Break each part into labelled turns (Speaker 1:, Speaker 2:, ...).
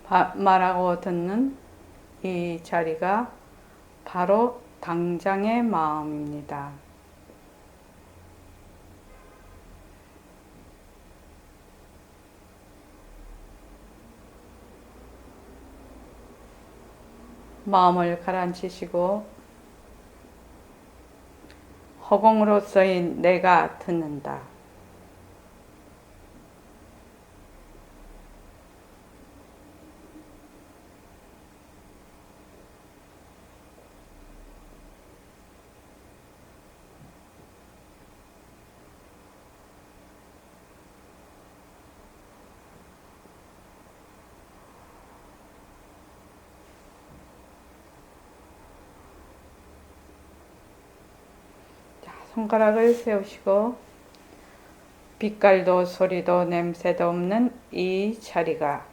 Speaker 1: 말하고 듣는 이 자리가 바로 당장의 마음입니다. 마음을 가라앉히시고 허공으로서의 내가 듣는다. 손가락을 세우시고 빛깔도 소리도 냄새도 없는 이 자리가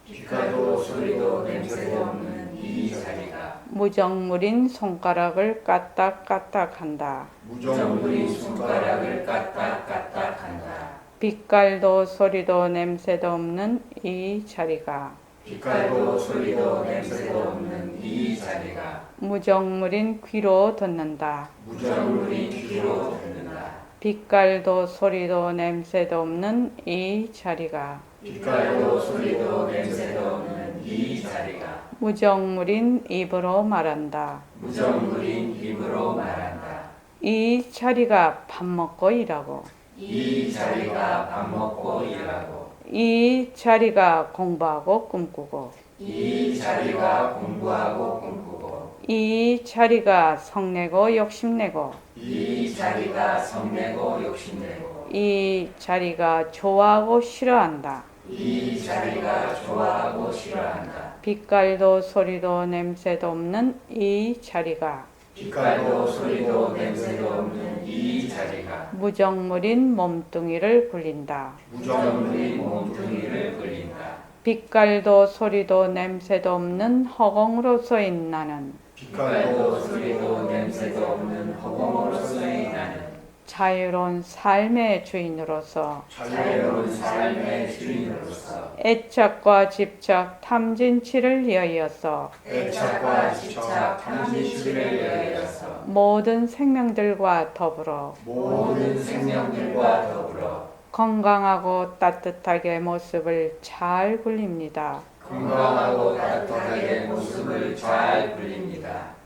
Speaker 2: 빛깔도 소리도 냄새도 없는 이 자리가
Speaker 1: 무정물인 손가락을 까딱까딱한다.
Speaker 2: 무정물인 손가락을 까딱까딱한다.
Speaker 1: 빛깔도 소리도 냄새도 없는 이 자리가
Speaker 2: 빛깔도 소리도 냄새도 없는 이 자리가
Speaker 1: 무정물인 귀로 듣는다.
Speaker 2: 무정물인 귀로 듣는다.
Speaker 1: 빛깔도 소리도 냄새도 없는 이 자리가
Speaker 2: 빛깔도 소리도 냄새도 없는 이 자리가
Speaker 1: 무정물인 입으로 말한다.
Speaker 2: 무정물인 입으로 말한다.
Speaker 1: 이 자리가 밥 먹고 일하고
Speaker 2: 이 자리가 밥 먹고 일하고
Speaker 1: 이 자리가 공부하고 꿈꾸고
Speaker 2: 이 자리가 공부하고 꿈꾸고
Speaker 1: 이 자리가 성내고 욕심내고
Speaker 2: 이 자리가 성내고 욕심내고
Speaker 1: 이 자리가 좋아하고 싫어한다.
Speaker 2: 이 자리가 좋아하고 싫어한다.
Speaker 1: 빛깔도 소리도 냄새도 없는 이 자리가
Speaker 2: 빛깔도 소리도 냄새도 없는 이 자리가
Speaker 1: 무정물인 몸뚱이를 굴린다.
Speaker 2: 무정물인 몸뚱이를 굴린다.
Speaker 1: 빛깔도 소리도 냄새도 없는 허공으로서인 나는
Speaker 2: 빛깔도 소리도 냄새도 없는 허공으로서의 나는
Speaker 1: 자유로운 삶의 주인으로서
Speaker 2: 자유로운 삶의 주인으로서
Speaker 1: 애착과 집착, 탐진치를 위하여서
Speaker 2: 애착과 집착, 탐진치를 위하여서
Speaker 1: 모든 생명들과 더불어
Speaker 2: 모든 생명들과 더불어
Speaker 1: 건강하고 따뜻하게 모습을 잘 굴립니다.
Speaker 2: 건강하고 따뜻하게 모습을 잘 굴립니다.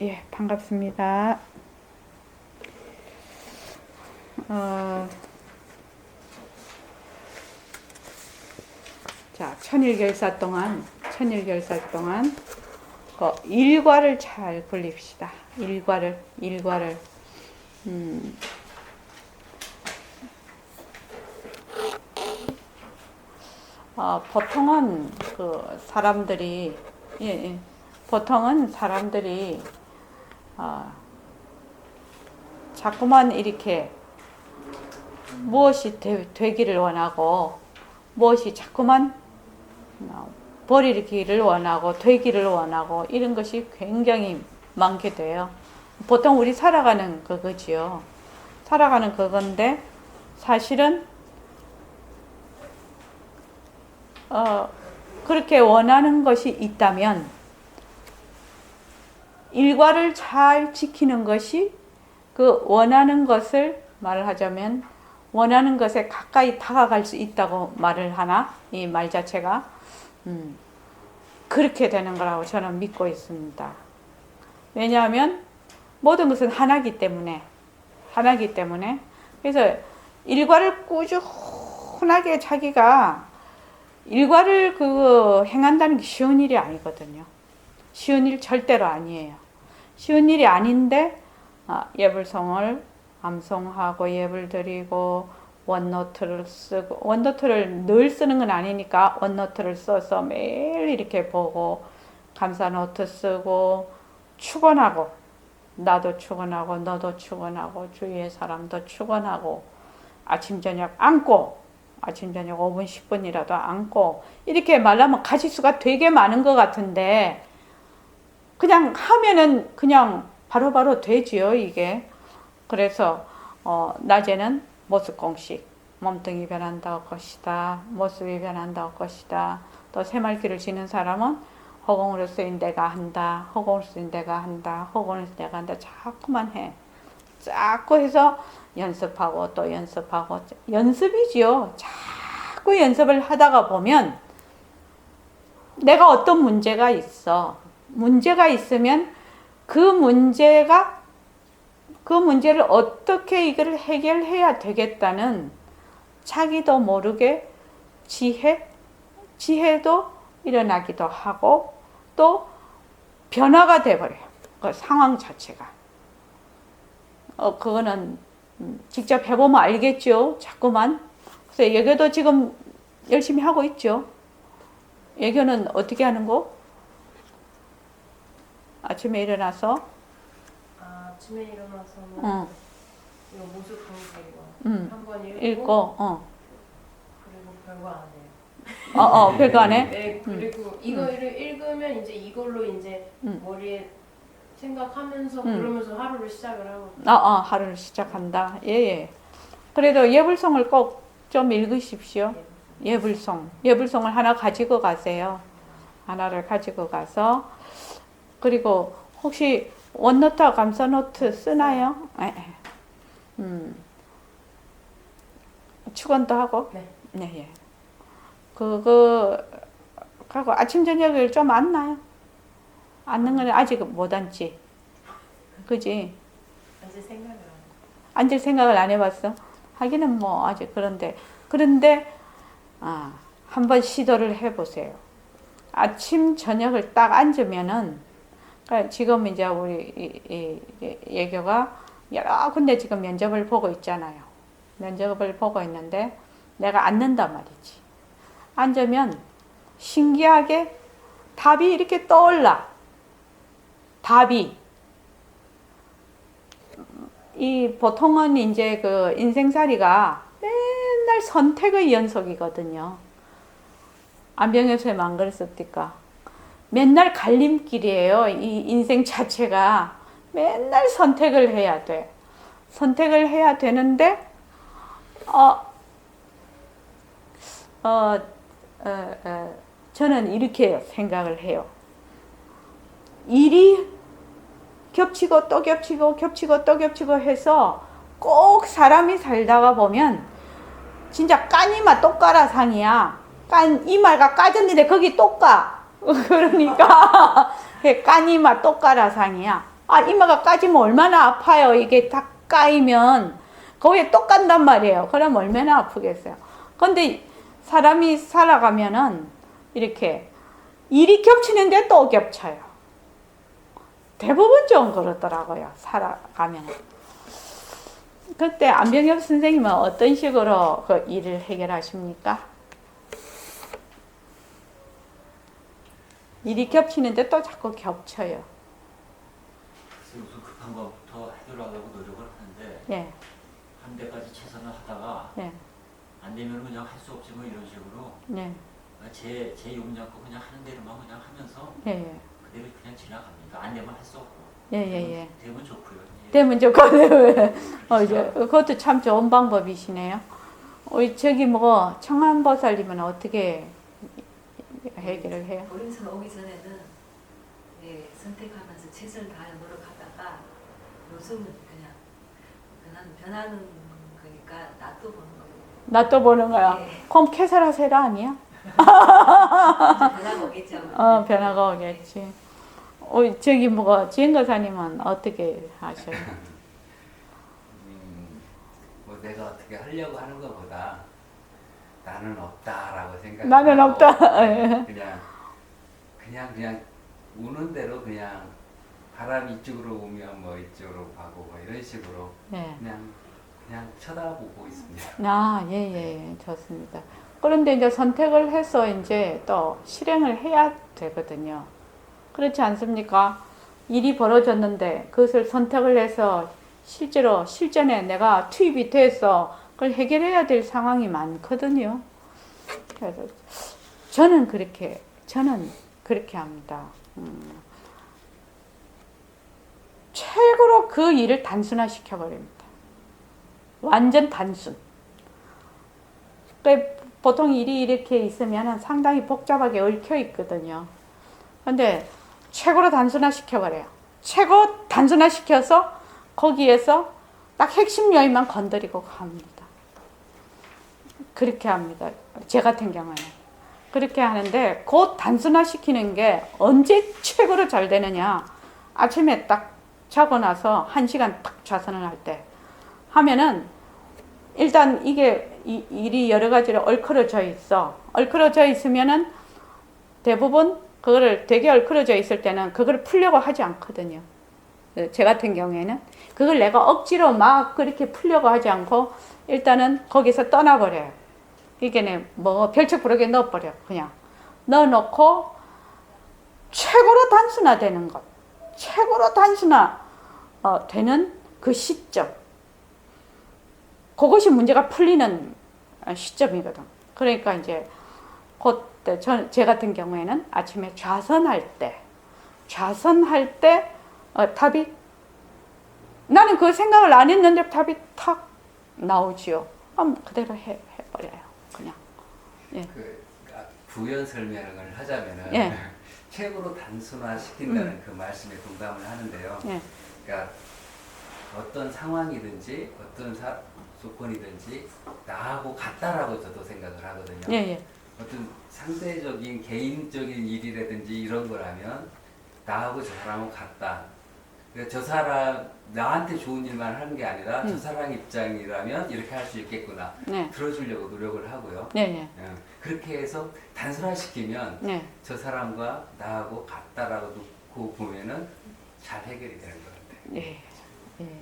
Speaker 1: 예, 반갑습니다. 자, 천일결사 동안 일과를 잘 굴립시다. 일과를. 보통은 사람들이 자꾸만 이렇게 무엇이 되기를 원하고 무엇이 자꾸만 버리기를 원하고 되기를 원하고 이런 것이 굉장히 많게 돼요. 보통 우리 살아가는 그거지요. 살아가는 그건데 사실은 그렇게 원하는 것이 있다면 일과를 잘 지키는 것이 그 원하는 것을 말을 하자면 원하는 것에 가까이 다가갈 수 있다고 말을 하나? 이 말 자체가 그렇게 되는 거라고 저는 믿고 있습니다. 왜냐하면 모든 것은 하나이기 때문에 그래서 일과를 꾸준하게 자기가 일과를 행한다는 게 쉬운 일이 아니거든요. 쉬운 일 절대로 아니에요. 쉬운 일이 아닌데 예불성을 암송하고 예불 드리고 원노트를 쓰고 원노트를 늘 쓰는 건 아니니까 원노트를 써서 매일 이렇게 보고 감사노트 쓰고 축원하고 나도 축원하고 너도 축원하고 주위의 사람도 축원하고 아침 저녁 안고 아침 저녁 5분 10분이라도 앉고 이렇게 말하면 가지수가 되게 많은 것 같은데 그냥 하면은 그냥 바로바로 되지요 이게. 그래서 낮에는 모습 공식, 몸뚱이 변한다고 것이다, 모습이 변한다고 것이다. 또 새말귀를 지는 사람은 허공으로 쓰인 내가 한다, 허공으로 쓰인 내가 한다, 허공으로 쓰인 내가 한다. 자꾸만 해. 자꾸 해서 연습하고 또 연습하고 연습이지요. 자꾸 연습을 하다가 보면 내가 어떤 문제가 있어. 문제가 있으면 그 문제를 어떻게 이걸 해결해야 되겠다는 자기도 모르게 지혜도 일어나기도 하고 또 변화가 돼버려요. 그 상황 자체가. 그거는 직접 해보면 알겠죠. 자꾸만. 그래서 예교도 지금 열심히 하고 있죠. 예교는 어떻게 하는 거? 아침에 일어나서
Speaker 3: 아침에 일어나서는 이거 모습 공부 한번
Speaker 1: 읽고
Speaker 3: 그리고 별거 안 해요.
Speaker 1: 별거 안 해?
Speaker 3: 네, 그리고 이거를 읽으면 이제 이걸로 이제 머리에 생각하면서 그러면서 하루를 시작을 하고.
Speaker 1: 하루를 시작한다. 예. 그래도 예불송을 꼭 좀 읽으십시오. 예불송을 하나 가지고 가세요. 하나를 가지고 가서 그리고 혹시 원노트와 감사노트 쓰나요? 축원도 하고?
Speaker 3: 네.
Speaker 1: 예. 그거 하고 아침 저녁을 좀 앉나요? 앉는 건 아직 못 앉지. 그지? 앉을 생각을 안 해봤어. 하기는 뭐 아직 그런데 한번 시도를 해보세요. 아침 저녁을 딱 앉으면은 그러니까 지금 이제 우리 예교가 여러 군데 지금 면접을 보고 있잖아요. 면접을 보고 있는데 내가 앉는단 말이지. 앉으면 신기하게 답이 이렇게 떠올라. 답이. 보통은 이제 그 인생살이가 맨날 선택의 연속이거든요. 안병엽 안 그랬었을까? 맨날 갈림길이에요. 이 인생 자체가 맨날 선택을 해야 돼. 선택을 해야 되는데, 저는 이렇게 생각을 해요. 일이 겹치고 또 겹치고 겹치고 또 겹치고 해서 꼭 사람이 살다가 보면 진짜 까니마 똑까라상이야. 이마가 까졌는데 거기 똑까. 그러니까 까니마 똑까라상이야. 이마가 까지면 얼마나 아파요. 이게 다 까이면 거기에 똑 간단 말이에요. 그럼 얼마나 아프겠어요. 근데 사람이 살아가면은 이렇게 일이 겹치는데 또 겹쳐요. 대부분 좀 그렇더라고요. 살아가면. 그때 안병엽 선생님은 어떤 식으로 그 일을 해결하십니까? 일이 겹치는데 또 자꾸 겹쳐요.
Speaker 4: 우선 급한 것부터 해결하려고 노력을 하는데
Speaker 1: 예.
Speaker 4: 한 대까지 최선을 하다가
Speaker 1: 예.
Speaker 4: 안 되면 그냥 할 수 없지 뭐 이런 식으로
Speaker 1: 예.
Speaker 4: 제 욕심 잡고 그냥 하는 대로만 그냥 하면서
Speaker 1: 예.
Speaker 4: 그대로 그냥 지나갑니다. 안 되면 할 수 없고.
Speaker 1: 예.
Speaker 4: 되면 좋고요.
Speaker 1: 되면 좋고 이제 그것도 참 좋은 방법이시네요. 저기 뭐 청안보살님은 어떻게 해결을 해요?
Speaker 5: 어린선 오기 전에는 선택하면서 최선을 다해 노력하다가 요즘은 그냥 변하는 거니까 놔둬보는 거예요.
Speaker 1: 놔둬보는 거야.
Speaker 5: 네.
Speaker 1: 그럼 캐사라세라 아니야?
Speaker 5: 변화가 오겠죠.
Speaker 1: 변화가 오겠지. 저기 뭐가 지행거사님은 어떻게 하셔요?
Speaker 2: 뭐 내가 어떻게 하려고 하는 것보다 나는 없다라고 생각.
Speaker 1: 나는 없다.
Speaker 2: 그냥 우는 대로 그냥 바람이 이쪽으로 오면 뭐 이쪽으로 가고 뭐 이런 식으로
Speaker 1: 네.
Speaker 2: 그냥 쳐다보고 있습니다.
Speaker 1: 예, 좋습니다. 그런데 이제 선택을 해서 이제 또 실행을 해야 되거든요. 그렇지 않습니까? 일이 벌어졌는데 그것을 선택을 해서 실제로 실전에 내가 투입이 돼서 그걸 해결해야 될 상황이 많거든요. 그래서 저는 그렇게 합니다. 최고로 그 일을 단순화시켜 버립니다. 완전 단순. 보통 일이 이렇게 있으면 상당히 복잡하게 얽혀 있거든요. 근데 최고로 단순화시켜 버려요. 최고 단순화시켜서 거기에서 딱 핵심 요인만 건드리고 갑니다. 그렇게 합니다. 제 같은 경우에는. 그렇게 하는데 그 단순화시키는 게 언제 최고로 잘 되느냐. 아침에 딱 자고 나서 1시간 딱 좌선을 할 때 하면은 일단 이게 일이 여러 가지로 얽혀져 있어. 얽혀져 있으면은 대부분 그거를 되게 얽혀져 있을 때는 그걸 풀려고 하지 않거든요. 제 같은 경우에는 그걸 내가 억지로 막 그렇게 풀려고 하지 않고 일단은 거기서 떠나버려요. 이게 뭐 별책부록에 넣어버려. 그냥 넣어놓고 최고로 단순화되는 것, 최고로 단순화 되는 그 시점, 그것이 문제가 풀리는 시점이거든. 그러니까 이제 그때 제 같은 경우에는 아침에 좌선할 때 답이, 나는 그 생각을 안 했는데 답이 탁 나오지요. 그럼 그대로 해버려요. 그냥. 예.
Speaker 2: 부연 설명을 하자면은
Speaker 1: 예.
Speaker 2: 최고로 단순화 시킨다는 그 말씀에 공감을 하는데요.
Speaker 1: 예.
Speaker 2: 그러니까 어떤 상황이든지 어떤 조건이든지 나하고 같다라고 저도 생각을 하거든요.
Speaker 1: 예, 예.
Speaker 2: 어떤 상대적인 개인적인 일이라든지 이런 거라면 나하고 저 사람은 같다. 그러니까 저 사람 나한테 좋은 일만 하는 게 아니라 저 사람 입장이라면 이렇게 할 수 있겠구나.
Speaker 1: 네.
Speaker 2: 들어주려고 노력을 하고요.
Speaker 1: 예, 예.
Speaker 2: 그렇게 해서 단순화시키면
Speaker 1: 예.
Speaker 2: 저 사람과 나하고 같다라고 놓고 보면은 잘 해결이 되는 것 같아요.
Speaker 1: 예. 예.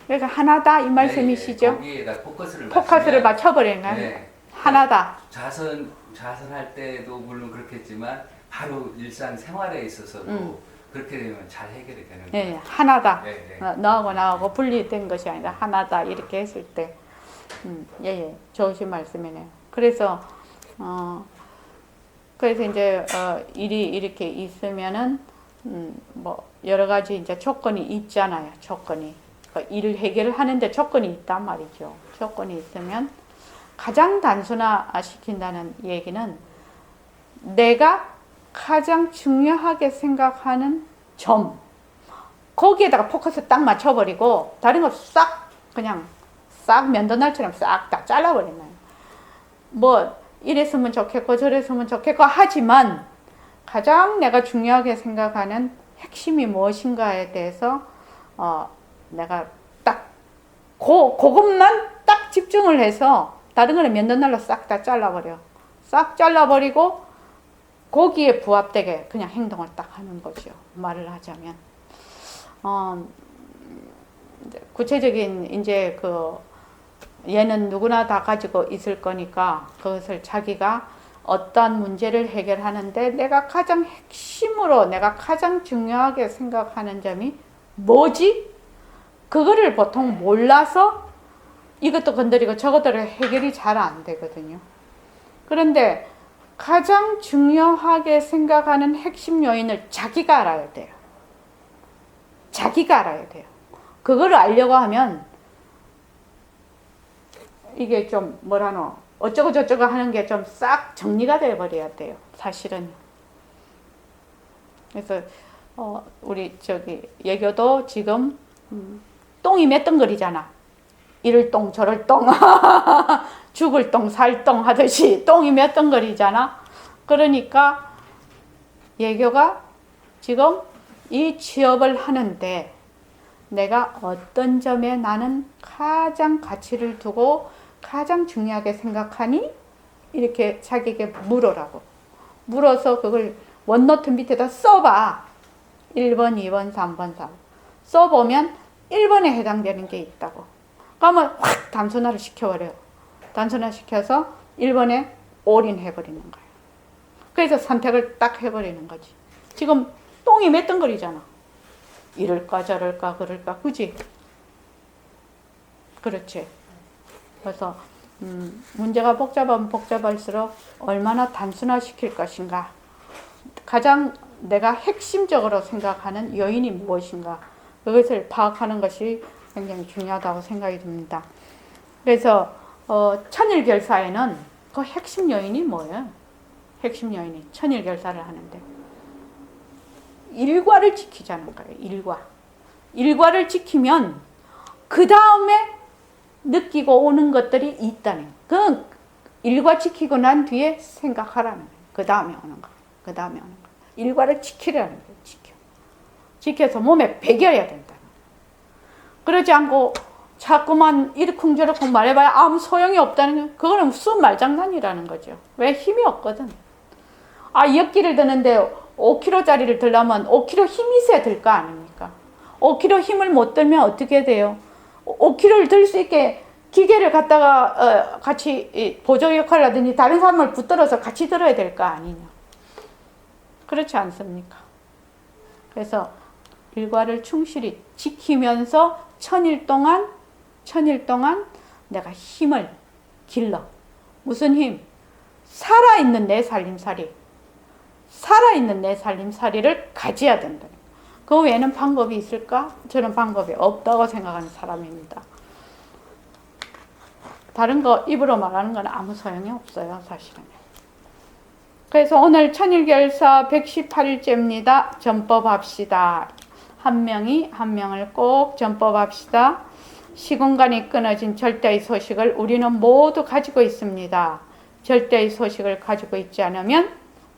Speaker 1: 그러니까 하나다 이 말씀이시죠?
Speaker 2: 네, 거기에다 포커스를
Speaker 1: 맞춰버리는 거예요.
Speaker 2: 네.
Speaker 1: 하나다.
Speaker 2: 좌선할 때도 물론 그렇겠지만 바로 일상 생활에 있어서도 그렇게 되면 잘 해결이 되는
Speaker 1: 예,
Speaker 2: 거예요.
Speaker 1: 하나다.
Speaker 2: 네, 네.
Speaker 1: 너하고 나하고 분리된 것이 아니라 하나다 이렇게 했을 때, 예, 좋으신 말씀이네요. 그래서 이제 일이 이렇게 있으면은 뭐 여러 가지 이제 조건이 있잖아요. 조건이 일을 해결하는데 조건이 있단 말이죠. 조건이 있으면 가장 단순화 시킨다는 얘기는 내가 가장 중요하게 생각하는 점, 거기에다가 포커스 딱 맞춰버리고 다른 거 싹 그냥 싹 면도날처럼 싹 다 잘라버리는 거예요. 뭐 이랬으면 좋겠고 저랬으면 좋겠고 하지만 가장 내가 중요하게 생각하는 핵심이 무엇인가에 대해서 내가 딱 그것만 딱 집중을 해서 다른 거는 면도날로 싹 다 잘라버려. 싹 잘라버리고 거기에 부합되게 그냥 행동을 딱 하는 거죠. 말을 하자면. 구체적인 이제 얘는 누구나 다 가지고 있을 거니까 그것을 자기가 어떤 문제를 해결하는데 내가 가장 핵심으로 내가 가장 중요하게 생각하는 점이 뭐지? 그거를 보통 몰라서 이것도 건드리고 저것도 해결이 잘 안 되거든요. 그런데 가장 중요하게 생각하는 핵심 요인을 자기가 알아야 돼요. 자기가 알아야 돼요. 그거를 알려고 하면 이게 좀 어쩌고 저쩌고 하는 게 좀 싹 정리가 돼 버려야 돼요. 사실은. 그래서 우리 예교도 지금 똥이 몇 덩거리잖아. 이를 똥 저를 똥 죽을 똥 살 똥 하듯이 똥이 몇 덩거리잖아. 그러니까 예교가 지금 이 취업을 하는데 내가 어떤 점에 나는 가장 가치를 두고 가장 중요하게 생각하니? 이렇게 자기에게 물으라고. 물어서 그걸 원노트 밑에다 써봐. 1번, 2번, 3번, 4번. 써보면 1번에 해당되는 게 있다고. 그러면 확 단순화를 시켜버려요. 단순화 시켜서 1번에 올인해버리는 거예요. 그래서 선택을 딱 해버리는 거지. 지금 똥이 몇 덩거리잖아. 이럴까 저럴까 그럴까 그지? 그렇지. 그래서 문제가 복잡하면 복잡할수록 얼마나 단순화시킬 것인가. 가장 내가 핵심적으로 생각하는 요인이 무엇인가. 그것을 파악하는 것이 굉장히 중요하다고 생각이 듭니다. 그래서 천일결사에는 그 핵심 요인이 뭐예요? 핵심 요인이 천일결사를 하는데 일과를 지키자는 거예요. 일과를 지키면 그 다음에 느끼고 오는 것들이 있다는 거예요. 그 일과 지키고 난 뒤에 생각하라는 거예요. 그 다음에 오는 거. 그 다음에 오는 거. 일과를 지키라는 거예요. 지켜서 몸에 배겨야 된다. 그러지 않고 자꾸만 이러쿵저러쿵 말해봐야 아무 소용이 없다는 거예요. 그거는 무슨 말장난이라는 거죠. 왜? 힘이 없거든. 엿기를 드는데 5kg짜리를 들려면 5kg 힘이 있어야 될 거 아닙니까? 5kg 힘을 못 들면 어떻게 돼요? 5kg를 들 수 있게 기계를 갖다가 같이 보조 역할을 하든지 다른 사람을 붙들어서 같이 들어야 될 거 아니냐. 그렇지 않습니까? 그래서 일과를 충실히 지키면서 천일 동안 내가 힘을 길러. 무슨 힘? 살아있는 내 살림살이를 가져야 된다. 그 외에는 방법이 있을까? 저는 방법이 없다고 생각하는 사람입니다. 다른 거 입으로 말하는 건 아무 소용이 없어요, 사실은. 그래서 오늘 천일결사 118일째입니다. 전법합시다. 한 명이 한 명을 꼭 전법합시다. 시공간이 끊어진 절대의 소식을 우리는 모두 가지고 있습니다. 절대의 소식을 가지고 있지 않으면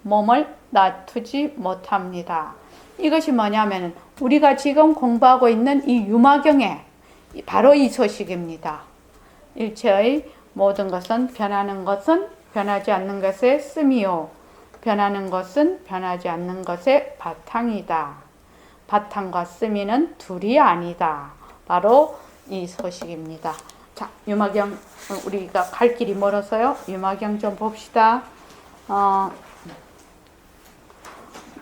Speaker 1: 몸을 놔두지 못합니다. 이것이 뭐냐면 우리가 지금 공부하고 있는 이 유마경에 바로 이 소식입니다. 일체의 모든 것은 변하는 것은 변하지 않는 것의 씀이요. 변하는 것은 변하지 않는 것의 바탕이다. 바탕과 씀이는 둘이 아니다. 바로 이 소식입니다. 자, 유마경 우리가 갈 길이 멀어서요. 유마경 좀 봅시다.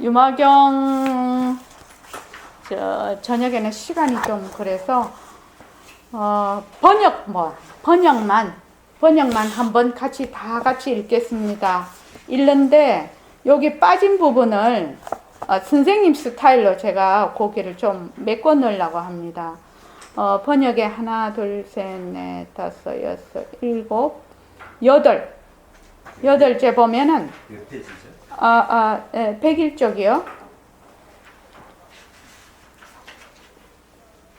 Speaker 1: 유마경 저녁에는 시간이 좀 그래서 번역만 한번 다 같이 읽겠습니다. 읽는데 여기 빠진 부분을 선생님 스타일로 제가 고개를 좀 메꿔 넣으려고 합니다. 번역에 하나, 둘, 셋, 넷, 다섯, 여섯, 일곱, 여덟째 보면은
Speaker 2: 몇 페이지죠?
Speaker 1: 101쪽이요.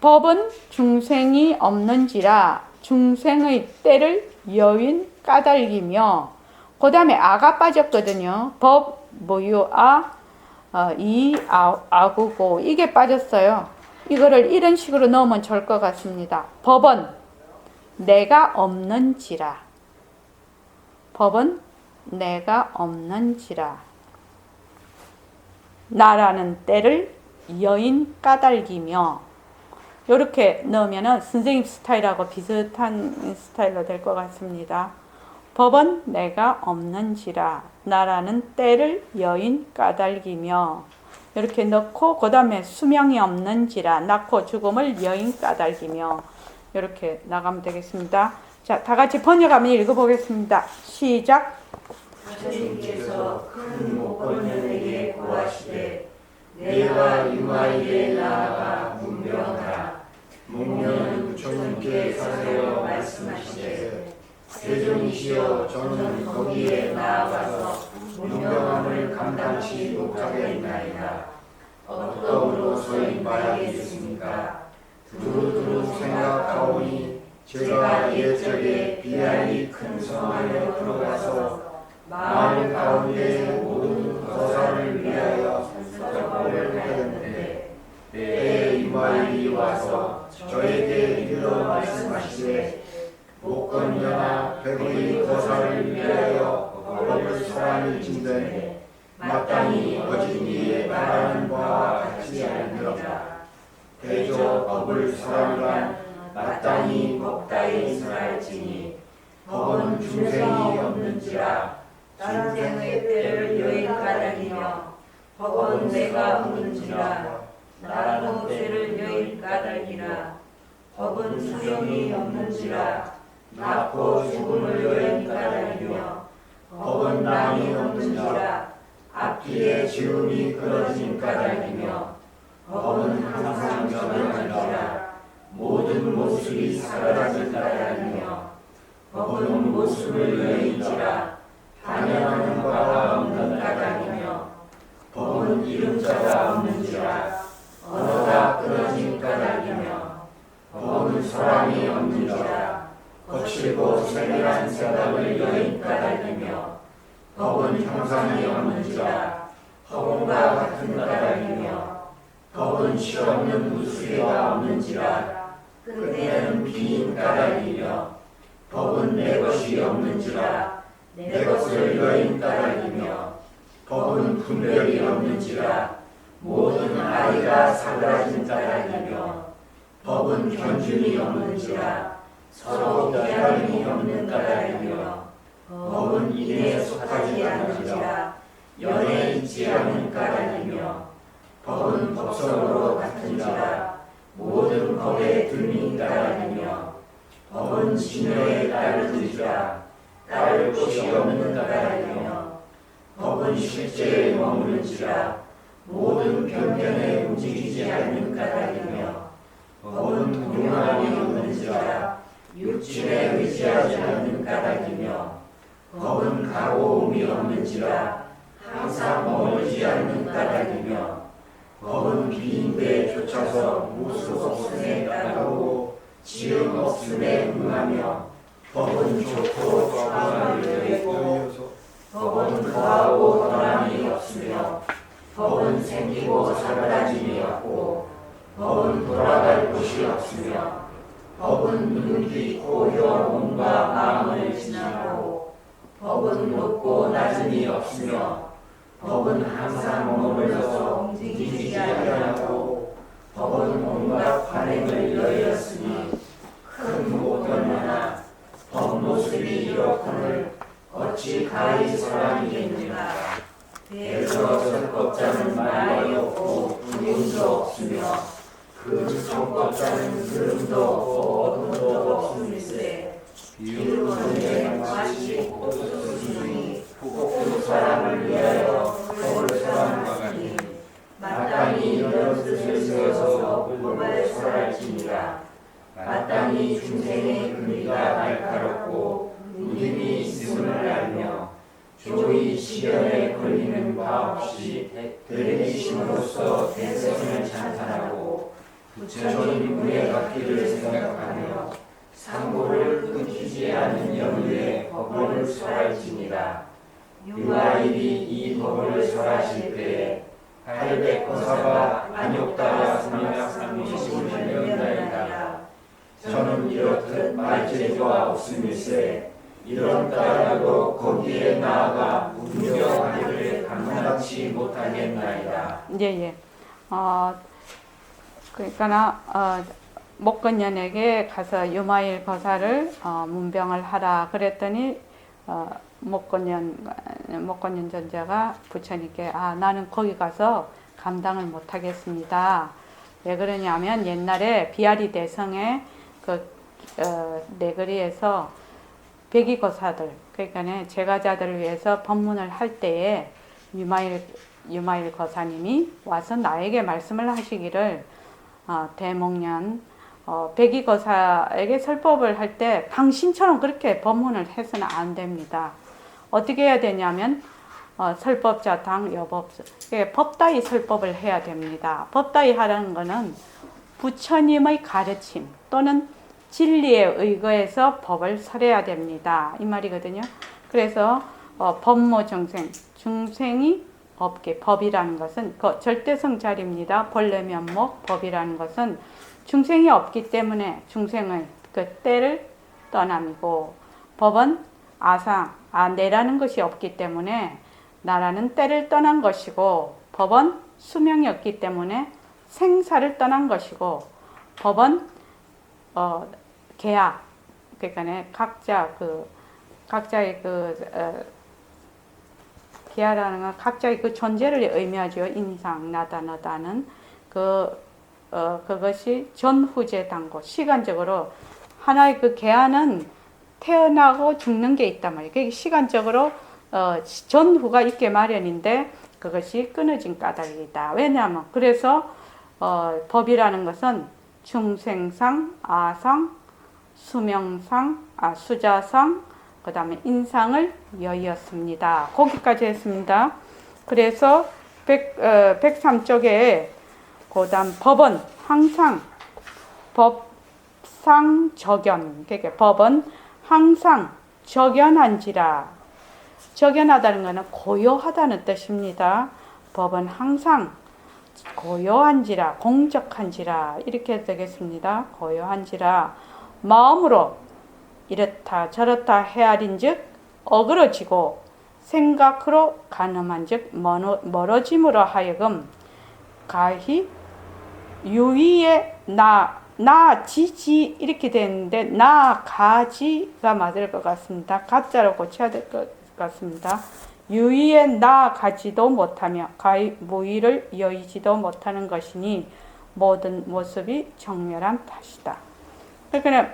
Speaker 1: 법은 중생이 없는지라 중생의 때를 여윈 까닭이며, 그 다음에 아가 빠졌거든요. 법, 무유, 아구고 이게 빠졌어요. 이거를 이런 식으로 넣으면 좋을 것 같습니다. 법은 내가 없는지라. 법은 내가 없는지라. 나라는 때를 여인 까닭이며. 이렇게 넣으면 선생님 스타일하고 비슷한 스타일로 될 것 같습니다. 법은 내가 없는지라. 나라는 때를 여인 까닭이며. 이렇게 넣고 그 다음에 수명이 없는지라. 낳고 죽음을 여인 까닭이며. 이렇게 나가면 되겠습니다. 자, 다 같이 번역하면 읽어보겠습니다. 시작.
Speaker 6: 하나님께서 큰 목건년에게 고하시되 내가 유마일에 나아가 문명하라. 문명은 부처님께 사세요 말씀하시되 대종이시여 저는 거기에 나아가서 문명함을 감당치 못하겠나이다. 어떠으로 소인봐야겠습니까? 두루두루 생각하오니 제가 옛적에 비알이 큰 성 안에 들어가서 마을 가운데 모든 거사를 위하여 설법을 하였는데 때에 유마일이 와서 저에게 이르러 말씀하시되 목건년아 백의 거사를 위하여 법을 사람이 진전해 마땅히 어진 이에 말하는 바와 같지 않느니라. 대저 법을 사람간 마땅히 법다에 있을지니 법은 중생이 없는지라. 중생의 때를 여인 까닭이며 법은 내가 없는지라. 나라는 때를 여인 까닭이라. 법은 수령이 없는지라 낳고 죽음을 여인 까닭이며 법은 남이 없는지라 앞뒤에 지음이 끊어진 까닭이며 법은 항상 변하는지라 모든 모습이 사라진 까닭이며 법은 모습을 여인지라 단연하는 바가 없는 까닭이며 법은 이름자가 없는지라 언어가 끊어진 까닭이며 법은 사람이 없는지라 거칠고 세밀한 생각을 여인 까닭이며 법은 형상이 없는지라 허공과 같은 까닭이며 법은 실없는 무수개가 없는지라 끝내는 비인 까닭이며 법은 내 것이 없는지라 내 것을 여인 까닭이며 법은 분별이 없는지라 모든 아이가 사그라진 까닭이며 법은 견준이 없는지라 서로 깨달음이 없는 까닭이며 법은 인에 속하지 않는지라 연에 있지 않는 까닭이며 법은 법성으로 같은지라 모든 법에 들민 까닭이며 법은 진여에 따르는지라 따를 곳이 없는 까닭이며 법은 실제에 머무는지라 모든 변변에 움직이지 않는 까닭이며 법은 동용함이 없는지라 육신에 의지하지 않는 까닭이며 법은 가고움이 없는지라 항상 머물지 않는 까닭이며 법은 비인데 쫓아서 무수 없음에 따르고 지음 없음에 응하며 법은 좋고 좋아함을 여의고 법은 거하고 떠남이 없으며 법은 생기고 사그라짐이 없고 법은 돌아갈 곳이 없으며 법은 눈, 코, 혀, 몸과 마음을 지나고 법은 높고 낮음이 없으며 법은 항상 머물러서 움직이지 아니하고 법은 온갖 관행을 여였으니 큰 못건너나 법 모습이 이렇거늘 어찌 가히 사람이겠는가. 대저 설법자는 말이 없고 분임도 없으며 그 성법자는 그름도 없고 어둠도 없음일세 비유건에 마치 옥수수니 옥수 사람을 위하여 법을 설한 것이니 마땅히 이런 뜻을 세워서 법을 설할지니라. 마땅히 중생의 근위가 날카롭고 무dim이 있음을 알며 조이 시련에 걸리는 바 없이 대리심으로써 대세를 찬탄하고 부처님 문에 받기를 생각하며 상고를 끊기지 않는 영유의 법을 설할지니라. 유아일이 이 법을 설하실 때에 800거사가 안욕다가 330을 연다이다. 저는 이렇듯 말재주가 없음일세 이런 까닭으로 거기에 나아가 운명하기를 감당치 못하겠나이다.
Speaker 1: 예. 그러니까 목건년에게 가서 유마일 거사를 문병을 하라 그랬더니 목건년 전자가 부처님께 나는 거기 가서 감당을 못하겠습니다. 왜 그러냐면 옛날에 비아리 대성의 내거리에서 백의거사들 그러니까 제가자들을 위해서 법문을 할 때에 유마일 거사님이 와서 나에게 말씀을 하시기를 대목련 백의거사에게 설법을 할 때 당신처럼 그렇게 법문을 해서는 안 됩니다. 어떻게 해야 되냐면 설법자 당 여법자 법다이 설법을 해야 됩니다. 법다이 하라는 것은 부처님의 가르침 또는 진리에 의거해서 법을 설해야 됩니다. 이 말이거든요. 그래서 법모 중생이 없게 법이라는 것은 절대성 자리입니다. 본래 면목 법이라는 것은 중생이 없기 때문에 중생의 그 때를 떠남이고 법은 내라는 것이 없기 때문에 나라는 때를 떠난 것이고 법은 수명이 없기 때문에 생사를 떠난 것이고 법은 계약 그러니까 각자의 계약이라는 건 각자의 그 존재를 의미하죠. 인상 나다 너다는 그 그것이 전후제 당고 시간적으로 하나의 그 계안은 태어나고 죽는 게 있단 말이에요. 그게 시간적으로 전후가 있게 마련인데 그것이 끊어진 까닭이다. 왜냐하면 그래서 법이라는 것은 중생상, 아상, 수명상, 수자상, 그 다음에 인상을 여의었습니다. 거기까지 했습니다. 그래서 103쪽에 그 다음 법은 항상 법상적연, 그러니까 법은 항상 적연한지라. 적연하다는 것은 고요하다는 뜻입니다. 법은 항상 고요한지라, 공적한지라 이렇게 되겠습니다. 고요한지라 마음으로 이렇다 저렇다 헤아린즉 어그러지고 생각으로 가늠한즉 멀어짐으로 하여금 가히 유의에 나지지 이렇게 되는데 나가지가 맞을 것 같습니다. 가짜로 고쳐야 될 것 같습니다. 유의에 나가지도 못하며 가히 무의를 여의지도 못하는 것이니 모든 모습이 정멸한 탓이다. 그러니까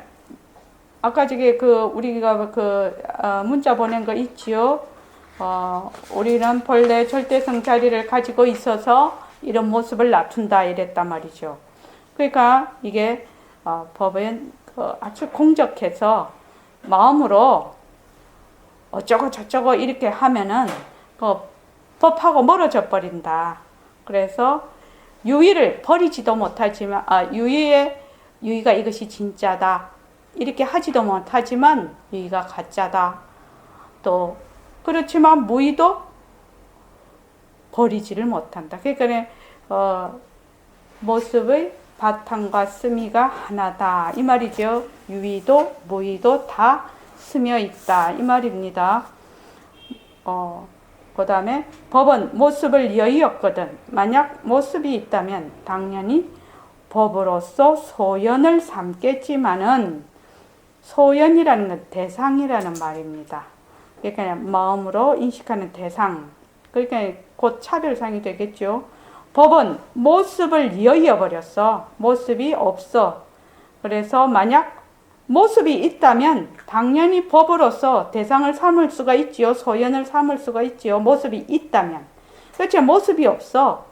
Speaker 1: 아까 저기 우리가 문자 보낸 거 있지요. 우리는 본래 절대성 자리를 가지고 있어서 이런 모습을 나툰다 이랬단 말이죠. 그러니까 이게 법은 아주 공적해서 마음으로 어쩌고 저쩌고 이렇게 하면은 법하고 멀어져 버린다. 그래서 유의를 버리지도 못하지만 유의가 이것이 진짜다 이렇게 하지도 못하지만 유의가 가짜다. 또 그렇지만 무의도 버리지를 못한다. 그러니까 모습의 바탕과 스미가 하나다 이 말이죠. 유의도 무의도 다 스며 있다 이 말입니다. 그 다음에 법은 모습을 여의었거든. 만약 모습이 있다면 당연히 법으로서 소연을 삼겠지만은 소연이라는 건 대상이라는 말입니다. 그러니까 마음으로 인식하는 대상. 그러니까 곧 차별상이 되겠죠. 법은 모습을 여의어버렸어. 모습이 없어. 그래서 만약 모습이 있다면 당연히 법으로서 대상을 삼을 수가 있지요. 소연을 삼을 수가 있지요. 모습이 있다면. 그렇죠. 모습이 없어.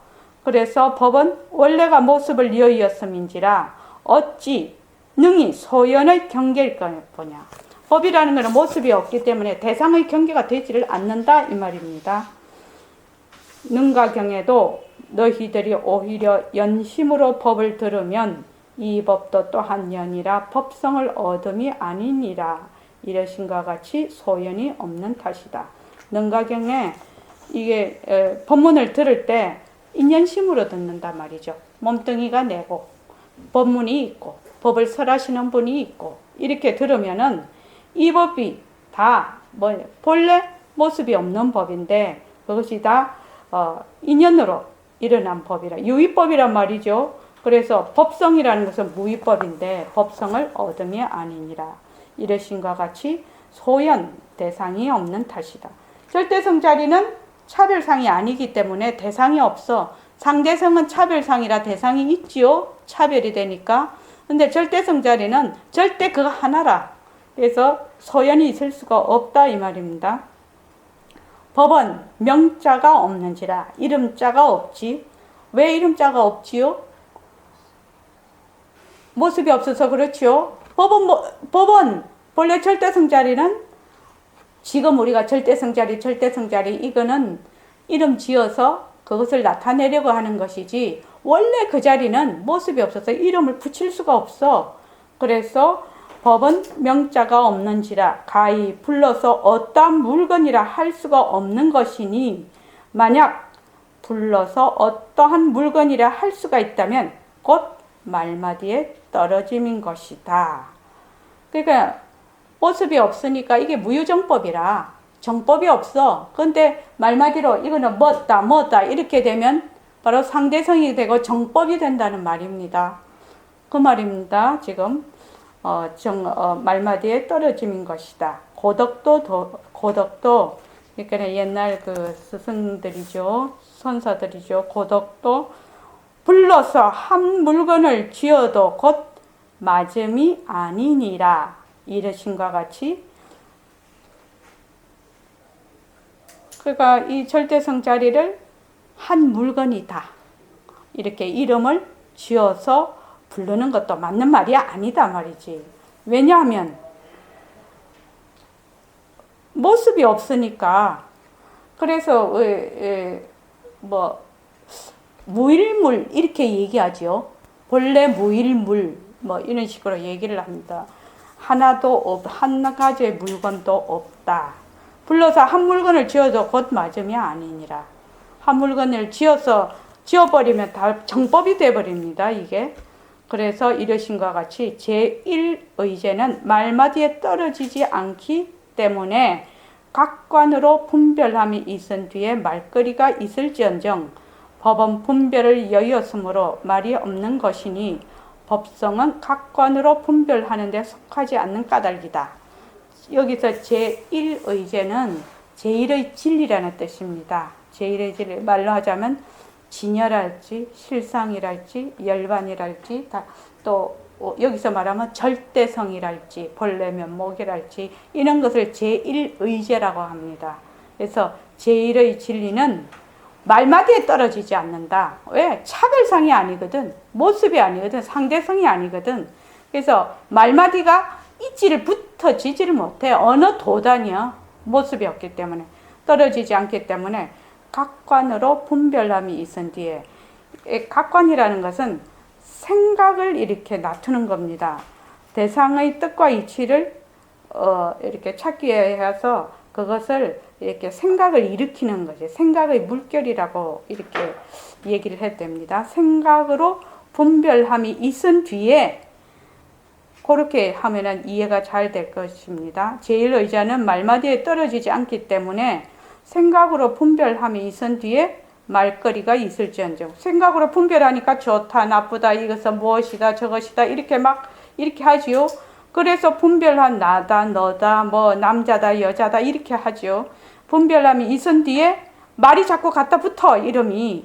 Speaker 1: 그래서 법은 원래가 모습을 여의었음인지라 어찌 능히 소연의 경계일 거냐. 법이라는 것은 모습이 없기 때문에 대상의 경계가 되지를 않는다 이 말입니다. 능가 경에도 너희들이 오히려 연심으로 법을 들으면 이 법도 또한 연이라 법성을 얻음이 아니니라. 이러신과 같이 소연이 없는 탓이다. 능가경에 이게 법문을 들을 때 인연심으로 듣는단 말이죠. 몸뚱이가 내고 법문이 있고 법을 설하시는 분이 있고 이렇게 들으면은 이 법이 다 본래 모습이 없는 법인데 그것이 다 인연으로 일어난 법이라 유의법이란 말이죠. 그래서 법성이라는 것은 무의법인데 법성을 얻음이 아니니라. 이러신과 같이 소연 대상이 없는 탓이다. 절대성 자리는 차별상이 아니기 때문에 대상이 없어. 상대성은 차별상이라 대상이 있지요. 차별이 되니까. 근데 절대성 자리는 절대 그거 하나라. 그래서 소연이 있을 수가 없다 이 말입니다. 법은 명자가 없는지라. 이름자가 없지. 왜 이름자가 없지요? 모습이 없어서 그렇지요. 법은 본래 절대성 자리는 지금 우리가 절대성 자리 이거는 이름 지어서 그것을 나타내려고 하는 것이지 원래 그 자리는 모습이 없어서 이름을 붙일 수가 없어. 그래서 법은 명자가 없는지라 가히 불러서 어떠한 물건이라 할 수가 없는 것이니 만약 불러서 어떠한 물건이라 할 수가 있다면 곧 말마디에 떨어짐인 것이다. 그러니까 모습이 없으니까 이게 무유정법이라 정법이 없어. 근데 말마디로 이거는 뭐다 이렇게 되면 바로 상대성이 되고 정법이 된다는 말입니다. 그 말입니다. 지금 말마디에 떨어짐인 것이다. 고덕도 그러니까 옛날 그 스승들이죠. 선사들이죠. 고덕도 불러서 한 물건을 쥐어도 곧 맞음이 아니니라. 이러신과 같이, 그러니까 이 절대성 자리를 한 물건이다, 이렇게 이름을 지어서 부르는 것도 맞는 말이 아니다 말이지. 왜냐하면 모습이 없으니까. 그래서 뭐 무일물 이렇게 얘기하죠. 본래 무일물 뭐 이런 식으로 얘기를 합니다. 한 가지의 물건도 없다. 불러서 한 물건을 지어도 곧 맞음이 아니니라. 한 물건을 지어버리면 다 정법이 돼버립니다, 이게. 그래서 이러신과 같이 제1의제는 말마디에 떨어지지 않기 때문에 각관으로 분별함이 있은 뒤에 말거리가 있을지언정 법은 분별을 여의었으므로 말이 없는 것이니 법성은 각관으로 분별하는 데 속하지 않는 까닭이다. 여기서 제1의제는 제1의 진리라는 뜻입니다. 제1의 진리, 말로 하자면 진열할지 실상이랄지 열반이랄지 또 여기서 말하면 절대성이랄지 본래 면목이랄지 이런 것을 제1의제라고 합니다. 그래서 제1의 진리는 말마디에 떨어지지 않는다. 왜? 차별성이 아니거든. 모습이 아니거든. 상대성이 아니거든. 그래서 말마디가 있지를 붙어지지를 못해. 어느 도단이야. 모습이 없기 때문에. 떨어지지 않기 때문에 각관으로 분별함이 있은 뒤에, 각관이라는 것은 생각을 이렇게 놔두는 겁니다. 대상의 뜻과 이치를 이렇게 찾기 위해서 그것을 이렇게 생각을 일으키는 거지. 생각의 물결이라고 이렇게 얘기를 해야 됩니다. 생각으로 분별함이 있은 뒤에 그렇게 하면은 이해가 잘 될 것입니다. 제1의자는 말마디에 떨어지지 않기 때문에 생각으로 분별함이 있은 뒤에 말거리가 있을지언정. 생각으로 분별하니까 좋다, 나쁘다, 이것은 무엇이다, 저것이다 이렇게 하지요. 그래서 분별한 나다, 너다, 뭐 남자다, 여자다 이렇게 하지요. 분별함이 있은 뒤에 말이 자꾸 갖다 붙어. 이름이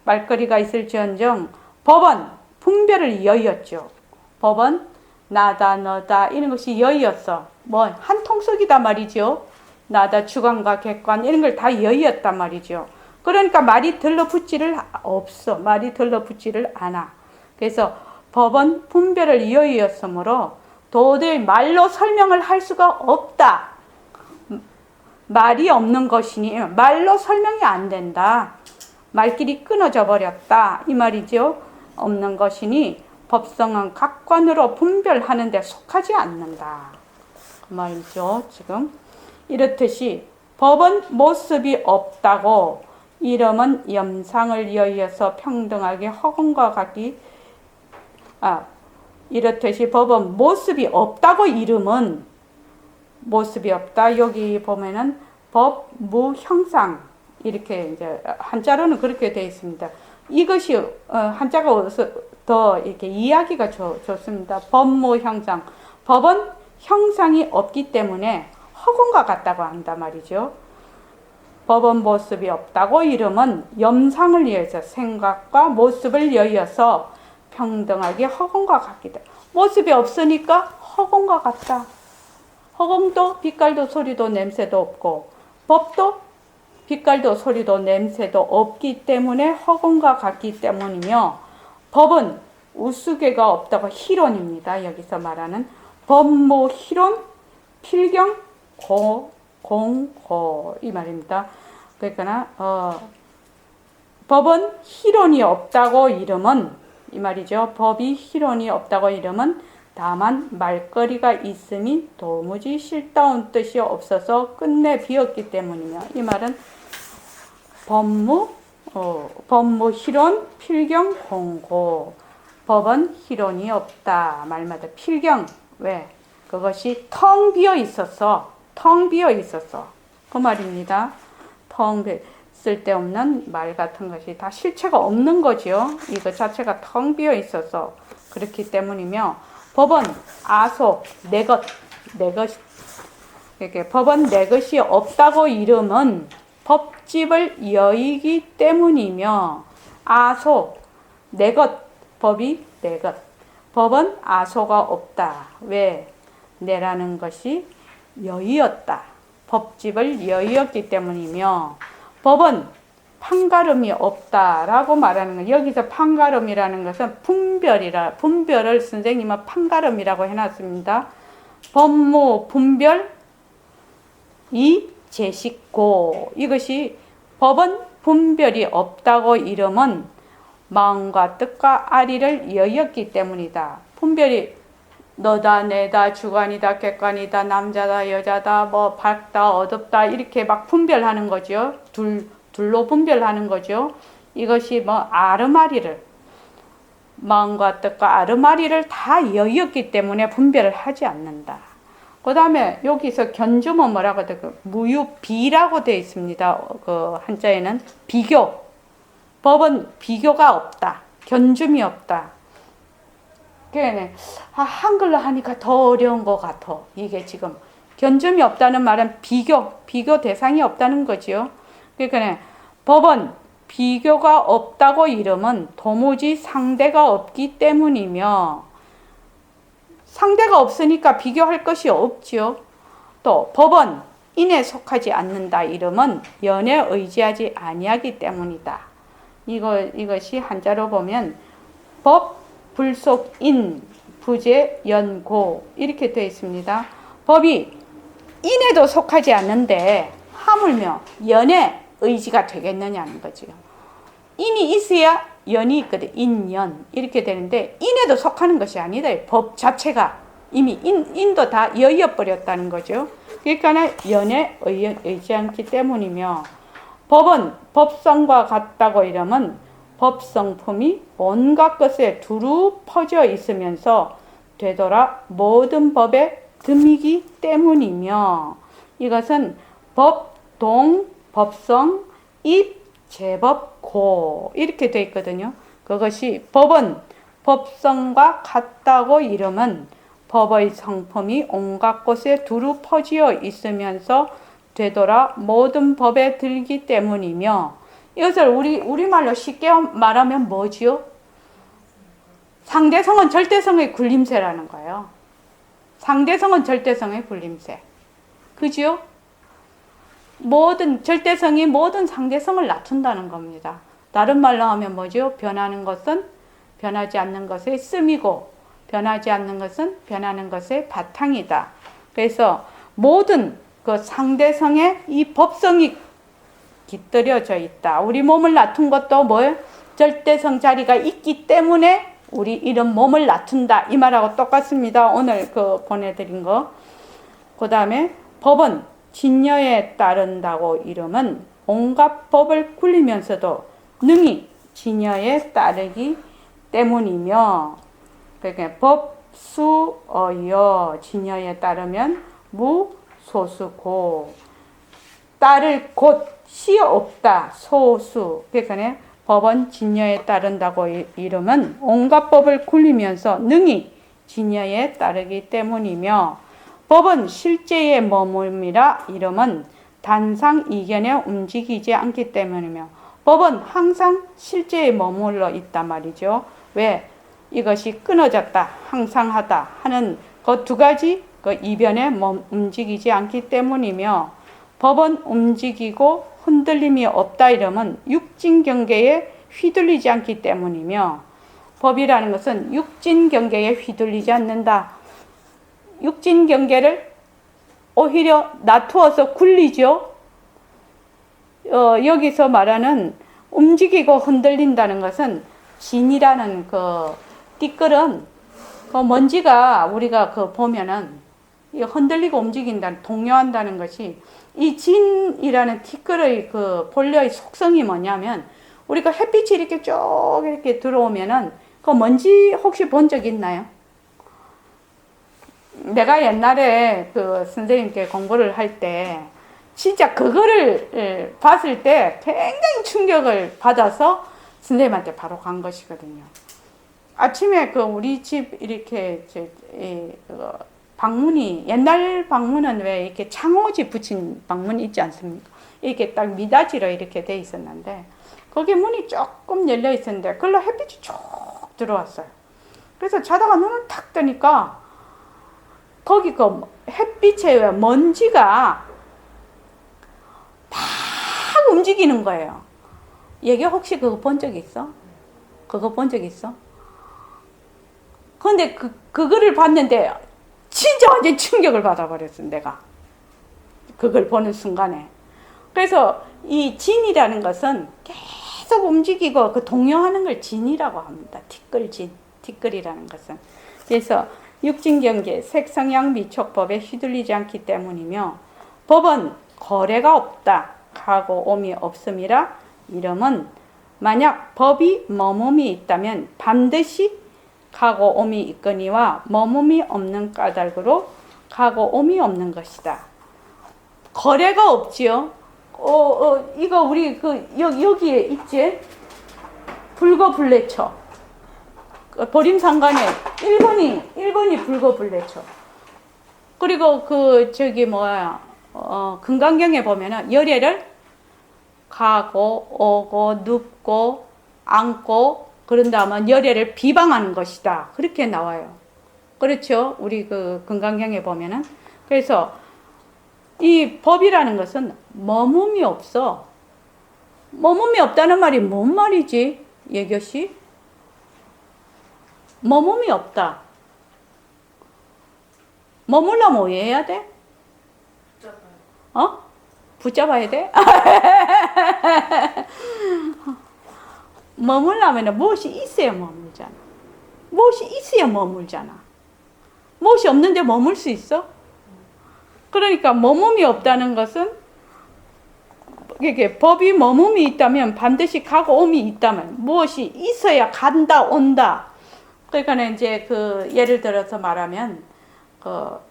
Speaker 1: 말거리가 있을지언정 법은 분별을 여의었죠. 법은 나다, 너다 이런 것이 여의었어. 뭐 한통속이다 말이죠. 나다, 주관과 객관 이런 걸 다 여의었단 말이죠. 그러니까 말이 들러붙지를 없어. 말이 들러붙지를 않아. 그래서 법은 분별을 여의었으므로 도저히 말로 설명을 할 수가 없다. 말이 없는 것이니 말로 설명이 안 된다. 말길이 끊어져 버렸다. 이 말이죠. 없는 것이니 법성은 각관으로 분별하는 데 속하지 않는다. 그 말이죠. 지금 이렇듯이 법은 모습이 없다고 이름은 염상을 여의어서 평등하게 허공과 같기 이렇듯이 법은 모습이 없다고 이름은 모습이 없다. 여기 보면은 법, 무, 형상 이렇게 이제 한자로는 그렇게 되어 있습니다. 이것이 한자가 더 이렇게 이해하기가 좋습니다. 법, 무, 형상. 법은 형상이 없기 때문에 허공과 같다고 한단 말이죠. 법은 모습이 없다고 이름은 염상을 여의어서 생각과 모습을 여의어서 평등하게 허공과 같기다. 모습이 없으니까 허공과 같다. 허공도 빛깔도 소리도 냄새도 없고 법도 빛깔도 소리도 냄새도 없기 때문에 허공과 같기 때문이며 법은 우스개가 없다고 희론입니다. 여기서 말하는 법무 희론 필경 공고 이 말입니다. 그러니까 법은 희론이 없다고 이름은 이 말이죠. 법이 희론이 없다고 이름은 다만 말거리가 있음이 도무지 실다운 뜻이 없어서 끝내 비었기 때문이며 이 말은 법무 희론 필경 공고 법은 희론이 없다. 말마다 필경 왜? 그것이 텅 비어 있었어. 그 말입니다. 텅 쓸데없는 말 같은 것이 다 실체가 없는 거죠. 이거 자체가 텅 비어 있어서 그렇기 때문이며 법은 아소 내 것 이렇게 법은 내 것이 없다고 이름은 법집을 여의기 때문이며 아소 내 것, 법이 내 것. 법은 아소가 없다. 왜? 내라는 것이 여의였다. 법집을 여의였기 때문이며 법은 판가름이 없다라고 말하는 거. 여기서 판가름이라는 것은 분별을 선생님은 판가름이라고 해놨습니다. 법무 분별 이 제식고. 이것이 법은 분별이 없다고 이름은 마음과 뜻과 아리를 여의었기 때문이다. 분별이 너다 내다 주관이다 객관이다 남자다 여자다 뭐 밝다 어둡다 이렇게 막 분별하는 거죠. 둘로 분별하는 거죠. 이것이 뭐 아르마리를 마음과 뜻과 아르마리를 다 여의었기 때문에 분별을 하지 않는다. 그 다음에 여기서 견주면 뭐라고 하죠? 무유비라고 되어 있습니다. 그 한자에는 비교. 법은 비교가 없다. 견줌이 없다. 그러니까 한글로 하니까 더 어려운 것 같아. 이게 지금 견줌이 없다는 말은 비교 대상이 없다는 거지요. 그러니까 법은 비교가 없다고 이름은 도무지 상대가 없기 때문이며 상대가 없으니까 비교할 것이 없지요. 또 법은 인에 속하지 않는다 이름은 연에 의지하지 아니하기 때문이다. 이것이 한자로 보면 법 불속 인 부재 연고 이렇게 되어 있습니다. 법이 인에도 속하지 않는데 하물며 연에 의지가 되겠느냐는 거죠. 인이 있어야 연이 있거든. 인연 이렇게 되는데 인에도 속하는 것이 아니다. 법 자체가 이미 인도 다 여의어 버렸다는 거죠. 그러니까 연에 의지 않기 때문이며 법은 법성과 같다고 이러면 법성품이 온갖 것에 두루 퍼져 있으면서 되돌아 모든 법에 듬이기 때문이며 이것은 법, 동, 법성, 입, 제법, 고 이렇게 되어 있거든요. 그것이 법은 법성과 같다고 이름은 법의 성품이 온갖 곳에 두루 퍼지어 있으면서 되돌아 모든 법에 들기 때문이며 이것을 우리말로 쉽게 말하면 뭐지요? 상대성은 절대성의 굴림세라는 거예요. 상대성은 절대성의 굴림세. 그죠? 모든 절대성이 모든 상대성을 낮춘다는 겁니다. 다른 말로 하면 뭐죠? 변하는 것은 변하지 않는 것의 씀이고 변하지 않는 것은 변하는 것의 바탕이다. 그래서 모든 그 상대성에 이 법성이 깃들여져 있다. 우리 몸을 낮춘 것도 뭐예요? 절대성 자리가 있기 때문에 우리 이런 몸을 낮춘다. 이 말하고 똑같습니다. 오늘 보내드린 거. 그 다음에 법은 진여에 따른다고 이름은 온갖 법을 굴리면서도 능히 진여에 따르기 때문이며 그러니까 법, 수, 어여 진여에 따르면 무, 소수, 고 따를 곳, 시 없다, 소수 그러니까 법은 진여에 따른다고 이름은 온갖 법을 굴리면서 능히 진여에 따르기 때문이며 법은 실제에 머물미라 이름은 단상 이견에 움직이지 않기 때문이며 법은 항상 실제에 머물러 있단 말이죠. 왜? 이것이 끊어졌다, 항상하다 하는 그 두 가지 이변에 움직이지 않기 때문이며 법은 움직이고 흔들림이 없다 이러면 육진경계에 휘둘리지 않기 때문이며 법이라는 것은 육진경계에 휘둘리지 않는다. 육진경계를 오히려 놔두어서 굴리죠. 여기서 말하는 움직이고 흔들린다는 것은 진이라는 띠끌은 먼지가 우리가 보면은 흔들리고 움직인다는 동요한다는 것이 이 진이라는 티끌의 본래의 속성이 뭐냐면 우리가 햇빛이 이렇게 쭉 이렇게 들어오면은 먼지 혹시 본 적 있나요? 내가 옛날에 선생님께 공부를 할 때 진짜 그거를 봤을 때 굉장히 충격을 받아서 선생님한테 바로 간 것이거든요. 아침에 우리 집 이렇게 방문이 옛날 방문은 왜 이렇게 창호지 붙인 방문이 있지 않습니까? 이렇게 딱 미닫이로 이렇게 돼 있었는데 거기 문이 조금 열려 있었는데 그걸로 햇빛이 쭉 들어왔어요. 그래서 자다가 눈을 탁 뜨니까 거기 그 햇빛에 먼지가 막 움직이는 거예요. 얘기 혹시 그거 본 적 있어? 그거 본 적 있어? 근데 그거를 봤는데 진짜 완전 충격을 받아버렸어, 내가. 그걸 보는 순간에. 그래서 이 진이라는 것은 계속 움직이고 그 동요하는 걸 진이라고 합니다. 티끌진, 티끌이라는 것은. 그래서 육진경계 색성향미촉법에 휘둘리지 않기 때문이며 법은 거래가 없다 하고 옴이 없음이라 이름은 만약 법이 머뭅이 있다면 반드시 가고 옴이 있거니와 머뭅이 없는 까닭으로 가고 옴이 없는 것이다. 거래가 없지요. 이거 우리 여기에 있지? 불거불레초. 보림상관에 1번이 불거불레초. 그리고 금강경에 보면은 열애를 가고 오고 눕고 앉고 그런 다음에 열애를 비방하는 것이다. 그렇게 나와요. 그렇죠? 우리 금강경에 보면은. 그래서 이 법이라는 것은 머뭅이 없어. 머뭅이 없다는 말이 뭔 말이지? 예교씨? 머뭅이 없다. 머물려면 뭐 해야 돼? 붙잡아야 돼? 머물려면 무엇이 있어야 머물잖아. 무엇이 있어야 머물잖아. 무엇이 없는데 머물 수 있어? 그러니까 머뭅이 없다는 것은 이게 법이 머뭅이 있다면 반드시 가고 옴이 있다면 무엇이 있어야 간다 온다. 그러니까 이제 예를 들어서 말하면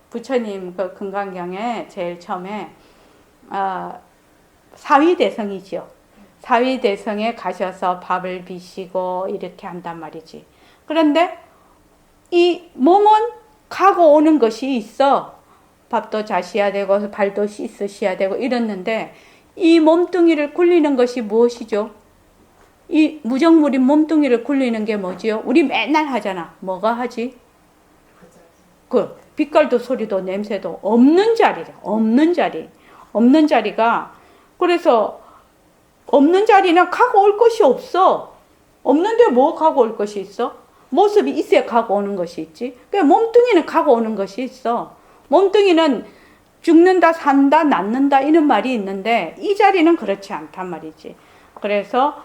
Speaker 1: 부처님 금강경에 제일 처음에 사위대성이지요. 사위대성에 가셔서 밥을 비시고 이렇게 한단 말이지. 그런데 이 몸은 가고 오는 것이 있어. 밥도 자셔야 되고 발도 씻으셔야 되고 이랬는데 이 몸뚱이를 굴리는 것이 무엇이죠? 이 무정물인 몸뚱이를 굴리는 게 뭐지요? 우리 맨날 하잖아. 뭐가 하지? 빛깔도 소리도 냄새도 없는 자리래. 없는 자리. 없는 자리가 그래서 없는 자리는 가고 올 것이 없어. 없는데 뭐 가고 올 것이 있어? 모습이 있어야 가고 오는 것이 있지. 그러니까 몸뚱이는 가고 오는 것이 있어. 몸뚱이는 죽는다, 산다, 낫는다 이런 말이 있는데 이 자리는 그렇지 않단 말이지. 그래서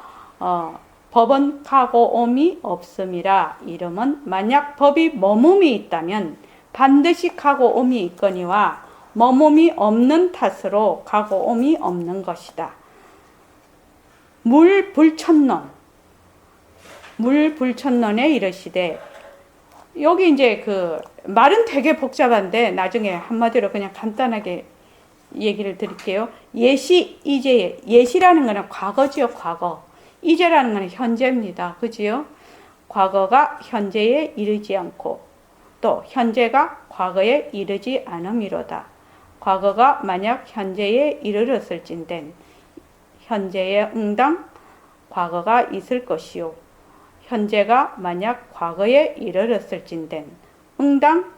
Speaker 1: 법은 가고 옴이 없음이라 이름은 만약 법이 머뭅이 있다면 반드시 가고 옴이 있거니와 머뭅이 없는 탓으로 가고 옴이 없는 것이다. 물불천론에 이르시되 여기 이제 말은 되게 복잡한데 나중에 한마디로 그냥 간단하게 얘기를 드릴게요. 예시, 이제 예시라는 거는 과거지요, 과거. 이제라는 거는 현재입니다. 그지요? 과거가 현재에 이르지 않고 또 현재가 과거에 이르지 않음이로다. 과거가 만약 현재에 이르렀을진된 현재에 응당 과거가 있을 것이요. 현재가 만약 과거에 이르렀을진된 응당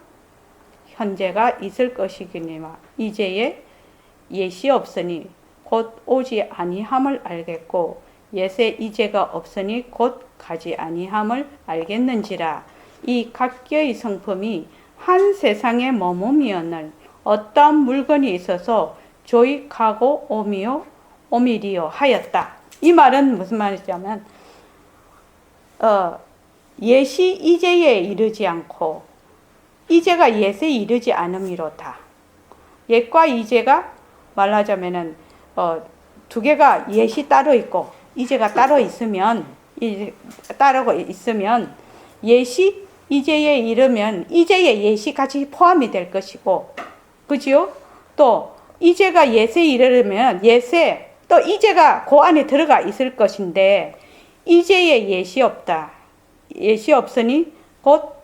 Speaker 1: 현재가 있을 것이기니와 이제에 예시 없으니 곧 오지 아니함을 알겠고 예세 이제가 없으니 곧 가지 아니함을 알겠는지라. 이 각계의 성품이 한 세상에 머뭅이었늘 어떠한 물건이 있어서 조이 가고 오미리요 하였다. 이 말은 무슨 말이냐면 예시 이제에 이르지 않고 이제가 예세에 이르지 않음이로다. 옛과 이제가 말하자면은 두 개가 예시 따로 있고 이제가 따로 있으면 예시 이제에 이르면 이제의 예시 같이 포함이 될 것이고, 그지요? 또 이제가 예세에 이르면 예세 또 이제가 그 안에 들어가 있을 것인데 이제에 예시 없다. 예시 없으니 곧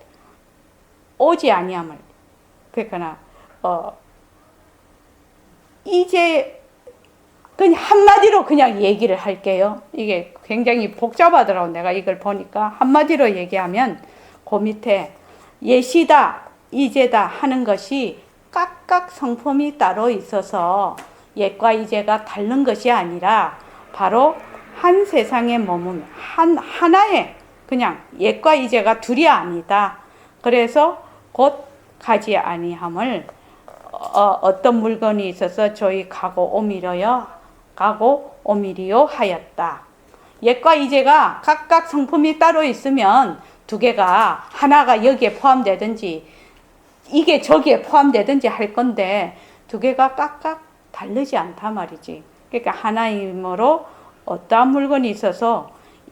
Speaker 1: 오지 아니함을. 그러니까 이제 그냥 한마디로 그냥 얘기를 할게요. 이게 굉장히 복잡하더라고. 내가 이걸 보니까 한마디로 얘기하면 그 밑에 예시다, 이제다 하는 것이 각각 성품이 따로 있어서 옛과 이제가 다른 것이 아니라 바로 한 세상에 머문 하나의 그냥 옛과 이제가 둘이 아니다. 그래서 곧 가지 아니함을 어떤 물건이 있어서 저희 가고 오미리요 하였다. 옛과 이제가 각각 성품이 따로 있으면 두 개가 하나가 여기에 포함되든지 이게 저기에 포함되든지 할 건데 두 개가 각각 다르지 않단 말이지. 그러니까 하나이므로 어떠한 물건이 있어서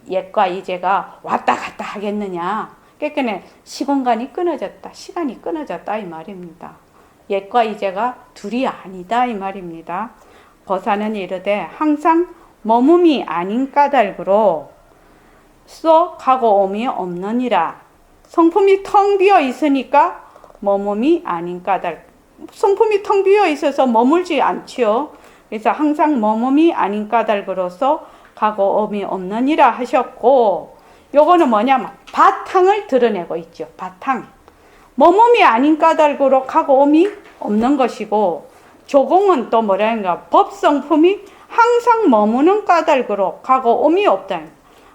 Speaker 1: 옛과 이제가 왔다 갔다 하겠느냐. 그러니까 시공간이 끊어졌다. 시간이 끊어졌다 이 말입니다. 옛과 이제가 둘이 아니다 이 말입니다. 거사는 이르되 항상 머금이 아닌 까닭으로 쏘 가고 옴이 없느니라. 성품이 텅 비어 있으니까 머금이 아닌 까닭. 성품이 텅 비어 있어서 머물지 않지요. 그래서 항상 머금이 아닌 까닭으로서 가고 옴이 없느니라 하셨고, 요거는 뭐냐면 바탕을 드러내고 있죠. 바탕. 머금이 아닌 까닭으로 가고 옴이 없는 것이고, 조공은 또 뭐라는가, 법성품이 항상 머무는 까닭으로 가고 옴이 없다.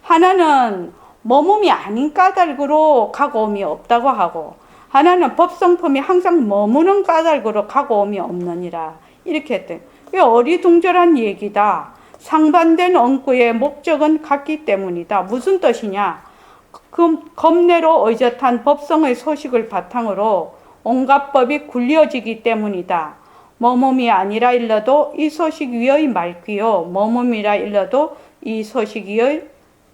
Speaker 1: 하나는 머금이 아닌 까닭으로 가고 옴이 없다고 하고, 하나는 법성품이 항상 머무는 까닭으로 가고 옴이 없느니라. 이렇게 했대. 어리둥절한 얘기다. 상반된 언구의 목적은 같기 때문이다. 무슨 뜻이냐? 겁내로 의젓한 법성의 소식을 바탕으로 온갖 법이 굴려지기 때문이다. 머금이 아니라 일러도 이 소식 위의 말귀요, 머금이라 일러도 이 소식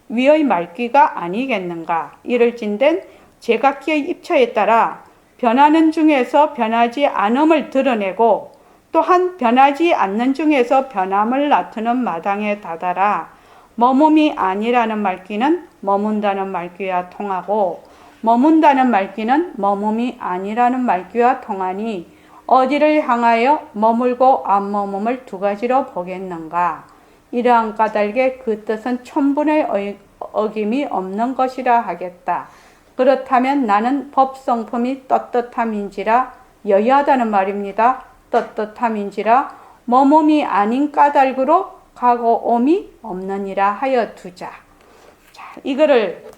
Speaker 1: 위의 말귀가 아니겠는가. 이럴진된 제각기의 입처에 따라 변하는 중에서 변하지 않음을 드러내고 또한 변하지 않는 중에서 변함을 나타내는 마당에 다다라. 머금이 아니라는 말귀는 머문다는 말귀와 통하고 머문다는 말귀는 머금이 아니라는 말귀와 통하니 어디를 향하여 머물고 안 머금을 두 가지로 보겠는가. 이러한 까닭에 그 뜻은 천분의 어김이 없는 것이라 하겠다. 그렇다면 나는 법성품이 떳떳함인지라 여의하다는 말입니다. 떳떳함인지라 머금이 아닌 까닭으로 가고 옴이 없느니라 하여 두자. 자, 이거를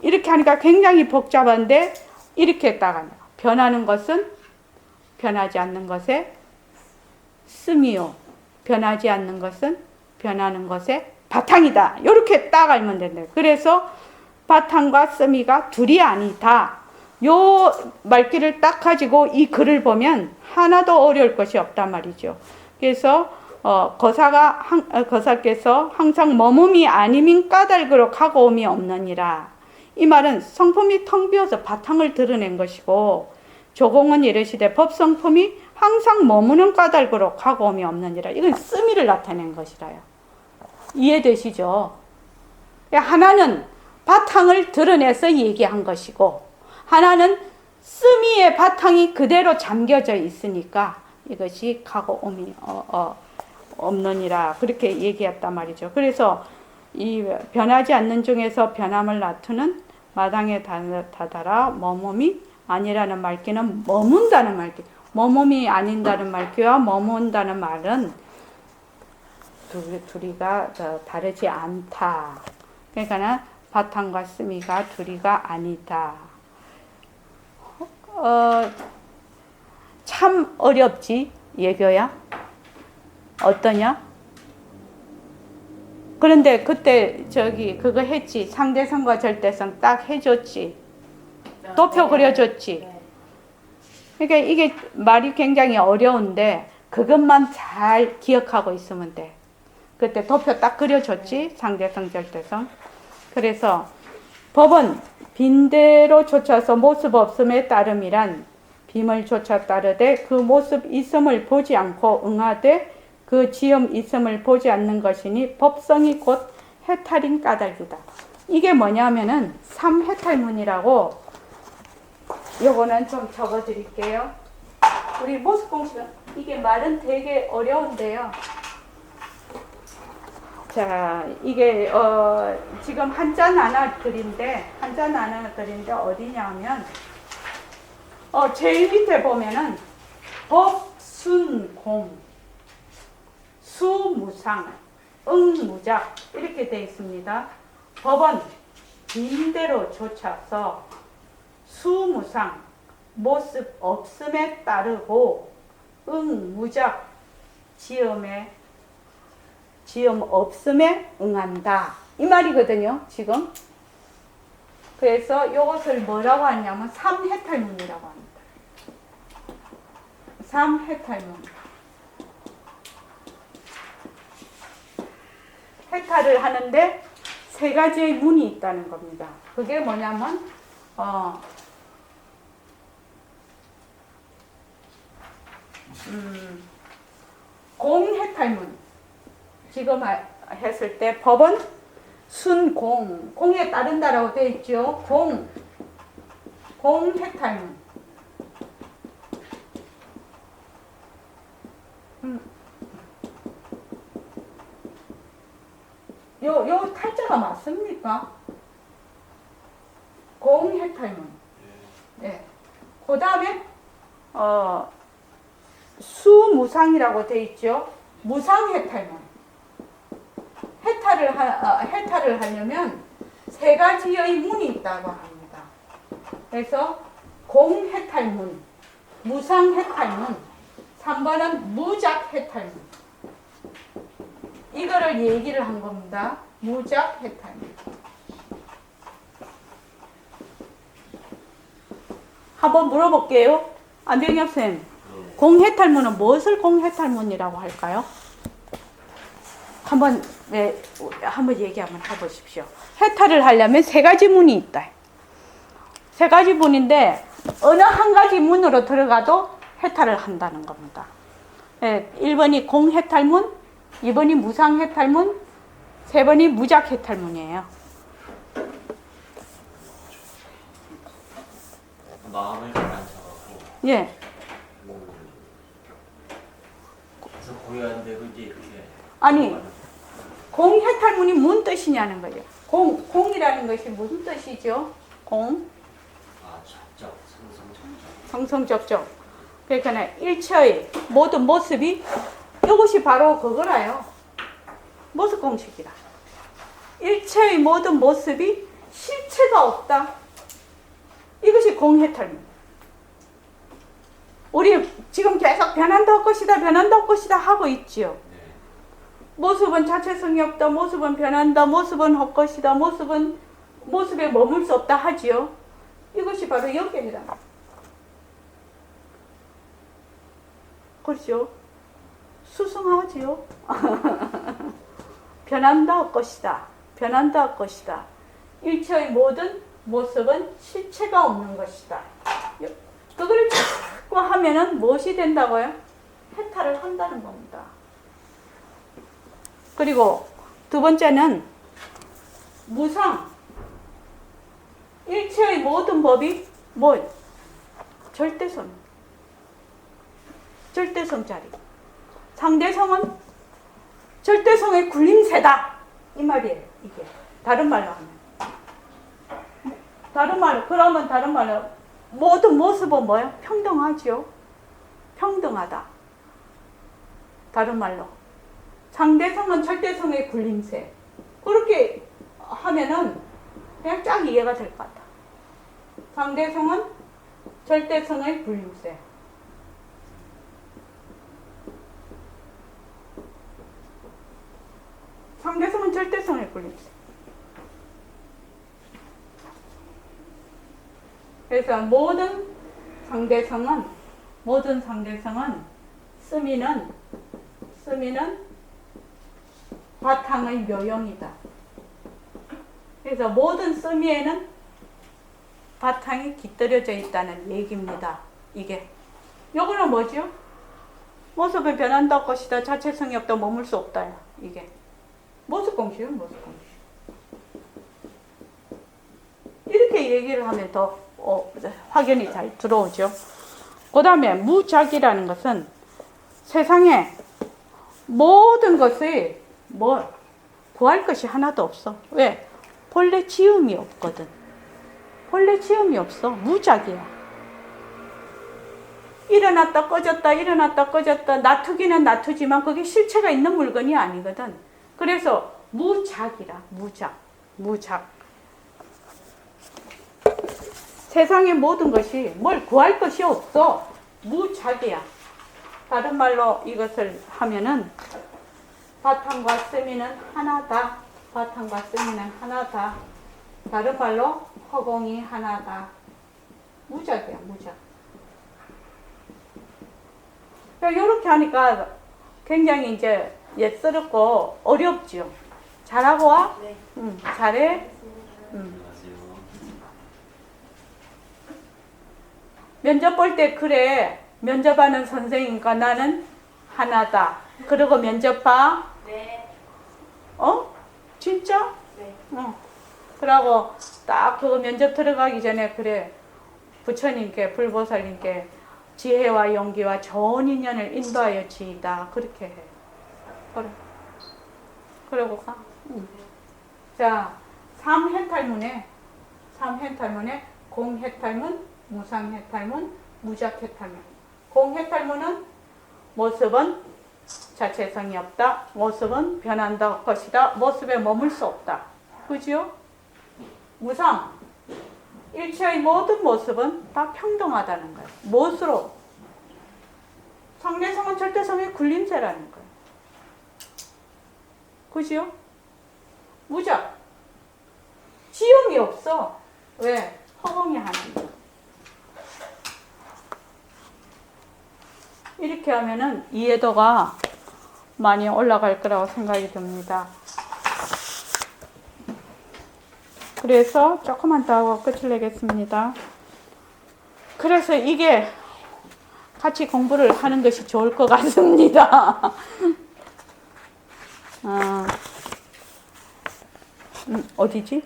Speaker 1: 이렇게 하니까 굉장히 복잡한데 이렇게 딱 변하는 것은 변하지 않는 것의 씀이요, 변하지 않는 것은 변하는 것의 바탕이다. 이렇게 딱 알면 된다. 그래서 바탕과 씀이가 둘이 아니다. 요 말귀를 딱 가지고 이 글을 보면 하나도 어려울 것이 없단 말이죠. 그래서 거사께서 항상 머금이 아님인 까닭으로 가고 옴이 없느니라. 이 말은 성품이 텅 비어서 바탕을 드러낸 것이고, 조공은 이르시되 법성품이 항상 머무는 까닭으로 가고 옴이 없느니라. 이건 씀이를 나타낸 것이라요. 이해되시죠? 하나는 바탕을 드러내서 얘기한 것이고, 하나는 씀이의 바탕이 그대로 잠겨져 있으니까 이것이 가고 옴이 없느니라. 그렇게 얘기했단 말이죠. 그래서 이 변하지 않는 중에서 변함을 나타내는 마당에 다다라. 머금이 아니라는 말귀는 머문다는 말귀. 머금이 아닌다는 말귀와 머문다는 말은 둘이가 다르지 않다. 그러니까 바탕과 씀이가 둘이가 아니다. 참 어렵지, 예교야? 어떠냐? 그런데 그때 그거 했지. 상대성과 절대성 딱 해줬지. 도표 그려줬지. 그러니까 이게 말이 굉장히 어려운데 그것만 잘 기억하고 있으면 돼. 그때 도표 딱 그려줬지. 상대성, 절대성. 그래서 법은 빈대로 쫓아서 모습 없음에 따름이란 빔을 쫓아 따르되 그 모습 있음을 보지 않고 응하되 그 지음 있음을 보지 않는 것이니 법성이 곧 해탈인 까닭이다. 이게 뭐냐면은 삼해탈문이라고, 요거는 좀 적어 드릴게요. 우리 모습공식, 이게 말은 되게 어려운데요. 자, 이게 지금 한자 나눠드린데 어디냐면 제일 밑에 보면은 법순공, 수무상, 응무작 이렇게 되어 있습니다. 법은 빈대로 쫓아서 수무상, 모습 없음에 따르고 응무작, 지음 없음에 응한다. 이 말이거든요, 지금. 그래서 이것을 뭐라고 하냐면 삼해탈문이라고 합니다. 삼해탈문. 해탈을 하는데 세 가지의 문이 있다는 겁니다. 그게 뭐냐면 공해탈문. 지금 했을 때 법은 순공, 공에 따른다라고 되어 있죠. 공해탈문. 요 탈자가 맞습니까? 공해탈문. 네. 그 다음에 수무상이라고 되어 있죠. 무상해탈문. 해탈을 하려면 세 가지의 문이 있다고 합니다. 그래서 공해탈문, 무상해탈문, 3번은 무작해탈문. 이거를 얘기를 한 겁니다. 무작해탈문. 한번 물어볼게요. 안병엽 쌤, 공해탈문은 무엇을 공해탈문이라고 할까요? 한번 얘기 한번 해보십시오. 해탈을 하려면 세 가지 문이 있다. 세 가지 문인데 어느 한 가지 문으로 들어가도 해탈을 한다는 겁니다. 1번이 공해탈문, 2번이 무상해탈문, 3번이 무작해탈문이에요.
Speaker 4: 마음을 가라앉혀갖고
Speaker 1: 예.
Speaker 4: 그래서 고요한 대로 이제 이렇게
Speaker 1: 아니, 공해탈문이 무슨 뜻이냐는 거예요. 공이라는 것이 무슨 뜻이죠?
Speaker 4: 적적, 성성적적.
Speaker 1: 성성적적. 그러니까 일체의 모든 모습이 이것이 바로 그거라요. 모습 공식이라. 일체의 모든 모습이 실체가 없다. 이것이 공해탈문. 우리 지금 계속 변한다 할 것이다, 변한다 할 것이다 하고 있지요. 모습은 자체성이 없다, 모습은 변한다, 모습은 헛것이다, 모습에 머물 수 없다 하지요. 이것이 바로 여기입니다. 그렇죠? 수승하지요. 변한다 할 것이다, 변한다 할 것이다. 일체의 모든 모습은 실체가 없는 것이다. 그거를 자꾸 하면은 무엇이 된다고요? 해탈을 한다는 겁니다. 그리고 두 번째는 무상. 일체의 모든 법이 뭘? 절대성. 절대성짜리. 상대성은 절대성의 굴림새다. 이 말이에요. 이게. 다른 말로 하면. 그러면 다른 말로 모든 모습은 뭐예요? 평등하지요. 평등하다. 다른 말로. 상대성은 절대성의 굴림새. 그렇게 하면은 그냥 쫙 이해가 될 것 같아. 상대성은 절대성의 굴림새. 상대성은 절대성의 굴림새. 그래서 모든 상대성은 쓰미는 바탕의 묘용이다. 그래서 모든 쓰미에는 바탕이 깃들여져 있다는 얘기입니다. 이게. 요거는 뭐죠? 모습은 변한다 할 것이다. 자체성이 없다. 머물 수 없다. 이게. 모습 공식이에요. 모습 공식. 이렇게 얘기를 하면 더 확연히 잘 들어오죠. 그 다음에 무작이라는 것은 세상에 모든 것이 구할 것이 하나도 없어. 왜? 본래 지음이 없거든. 본래 지음이 없어. 무작이야. 일어났다 꺼졌다 일어났다 꺼졌다 놔두기는 놔두지만 그게 실체가 있는 물건이 아니거든. 그래서 무작이라. 무작. 세상의 모든 것이 뭘 구할 것이 없어. 무작이야. 다른 말로 이것을 하면은 바탕과 세미는 하나다. 바탕과 세미는 하나다. 다른 말로 허공이 하나다. 무작이야, 무작. 그러니까 이렇게 하니까 굉장히 이제 옛스럽고 어렵죠. 잘하고 와?
Speaker 5: 네.
Speaker 1: 잘해?
Speaker 4: 안녕하세요.
Speaker 1: 면접 볼 때 그래. 면접하는 선생님과 나는 하나다. 그리고 면접 봐.
Speaker 3: 네.
Speaker 1: 진짜?
Speaker 3: 네.
Speaker 1: 그러고 딱 그거 면접 들어가기 전에 그래. 부처님께, 불보살님께 지혜와 용기와 좋은 인연을 인도하여 지이다. 그렇게 해. 그래. 그러고 가. 자, 삼해탈문에 공해탈문, 무상해탈문, 무작해탈문. 공해탈문은 모습은 자체성이 없다. 모습은 변한다 것이다. 모습에 머물 수 없다. 그죠? 무상. 일체의 모든 모습은 다 평등하다는 거예요. 무엇으로? 상대성은 절대성의 굴림체라는 거예요. 그죠? 무작. 지음이 없어. 왜? 허공이 하나입니다. 이렇게 하면은 이해도가 많이 올라갈 거라고 생각이 듭니다. 그래서 조금만 더 하고 끝을 내겠습니다. 그래서 이게 같이 공부를 하는 것이 좋을 것 같습니다. 어디지?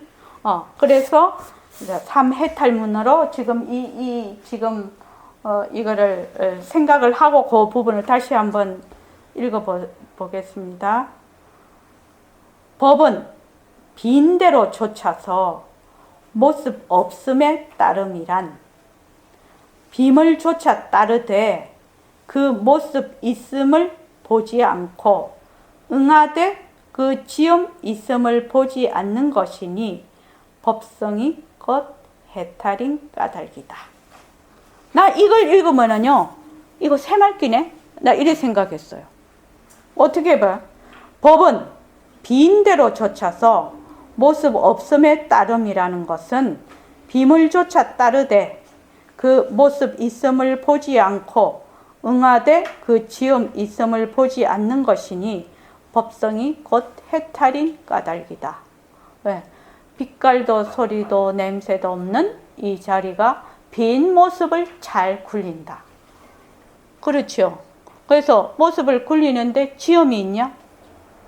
Speaker 1: 그래서 삼해탈문으로 지금 지금 이거를 생각을 하고 그 부분을 다시 한번 읽어보겠습니다. 법은 빈대로 좇아서 모습 없음에 따름이란 빔을 좇아 따르되 그 모습 있음을 보지 않고 응하되 그 지음 있음을 보지 않는 것이니 법성이 곧 해탈인 까닭이다. 나 이걸 읽으면은요, 이거 새말귀네? 나 이래 생각했어요. 어떻게 해봐? 법은 빈대로 좇아서 모습 없음에 따름이라는 것은 빔을 좇아 따르되 그 모습 있음을 보지 않고 응하되 그 지음 있음을 보지 않는 것이니 법성이 곧 해탈인 까닭이다. 왜? 빛깔도 소리도 냄새도 없는 이 자리가 빈 모습을 잘 굴린다. 그렇죠. 그래서 모습을 굴리는데 지음이 있냐?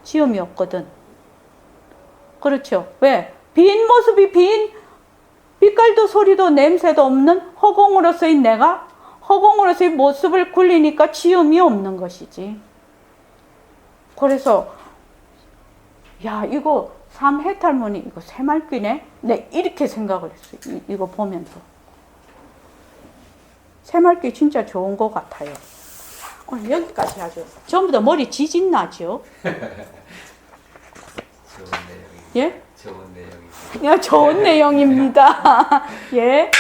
Speaker 1: 지음이 없거든. 그렇죠. 왜? 빈 모습이 빛깔도 소리도 냄새도 없는 허공으로서의 내가 허공으로서의 모습을 굴리니까 지음이 없는 것이지. 그래서 야, 이거 삼해탈문이 이거 새말귀네? 네, 이렇게 생각을 했어요. 이거 보면서. 새말귀 진짜 좋은 것 같아요. 오늘 여기까지 하죠. 전부 다 머리 지진 나죠?
Speaker 2: 좋은 내용이.
Speaker 1: 예?
Speaker 2: 좋은 내용이.
Speaker 1: 야, 좋은 내용입니다. 예.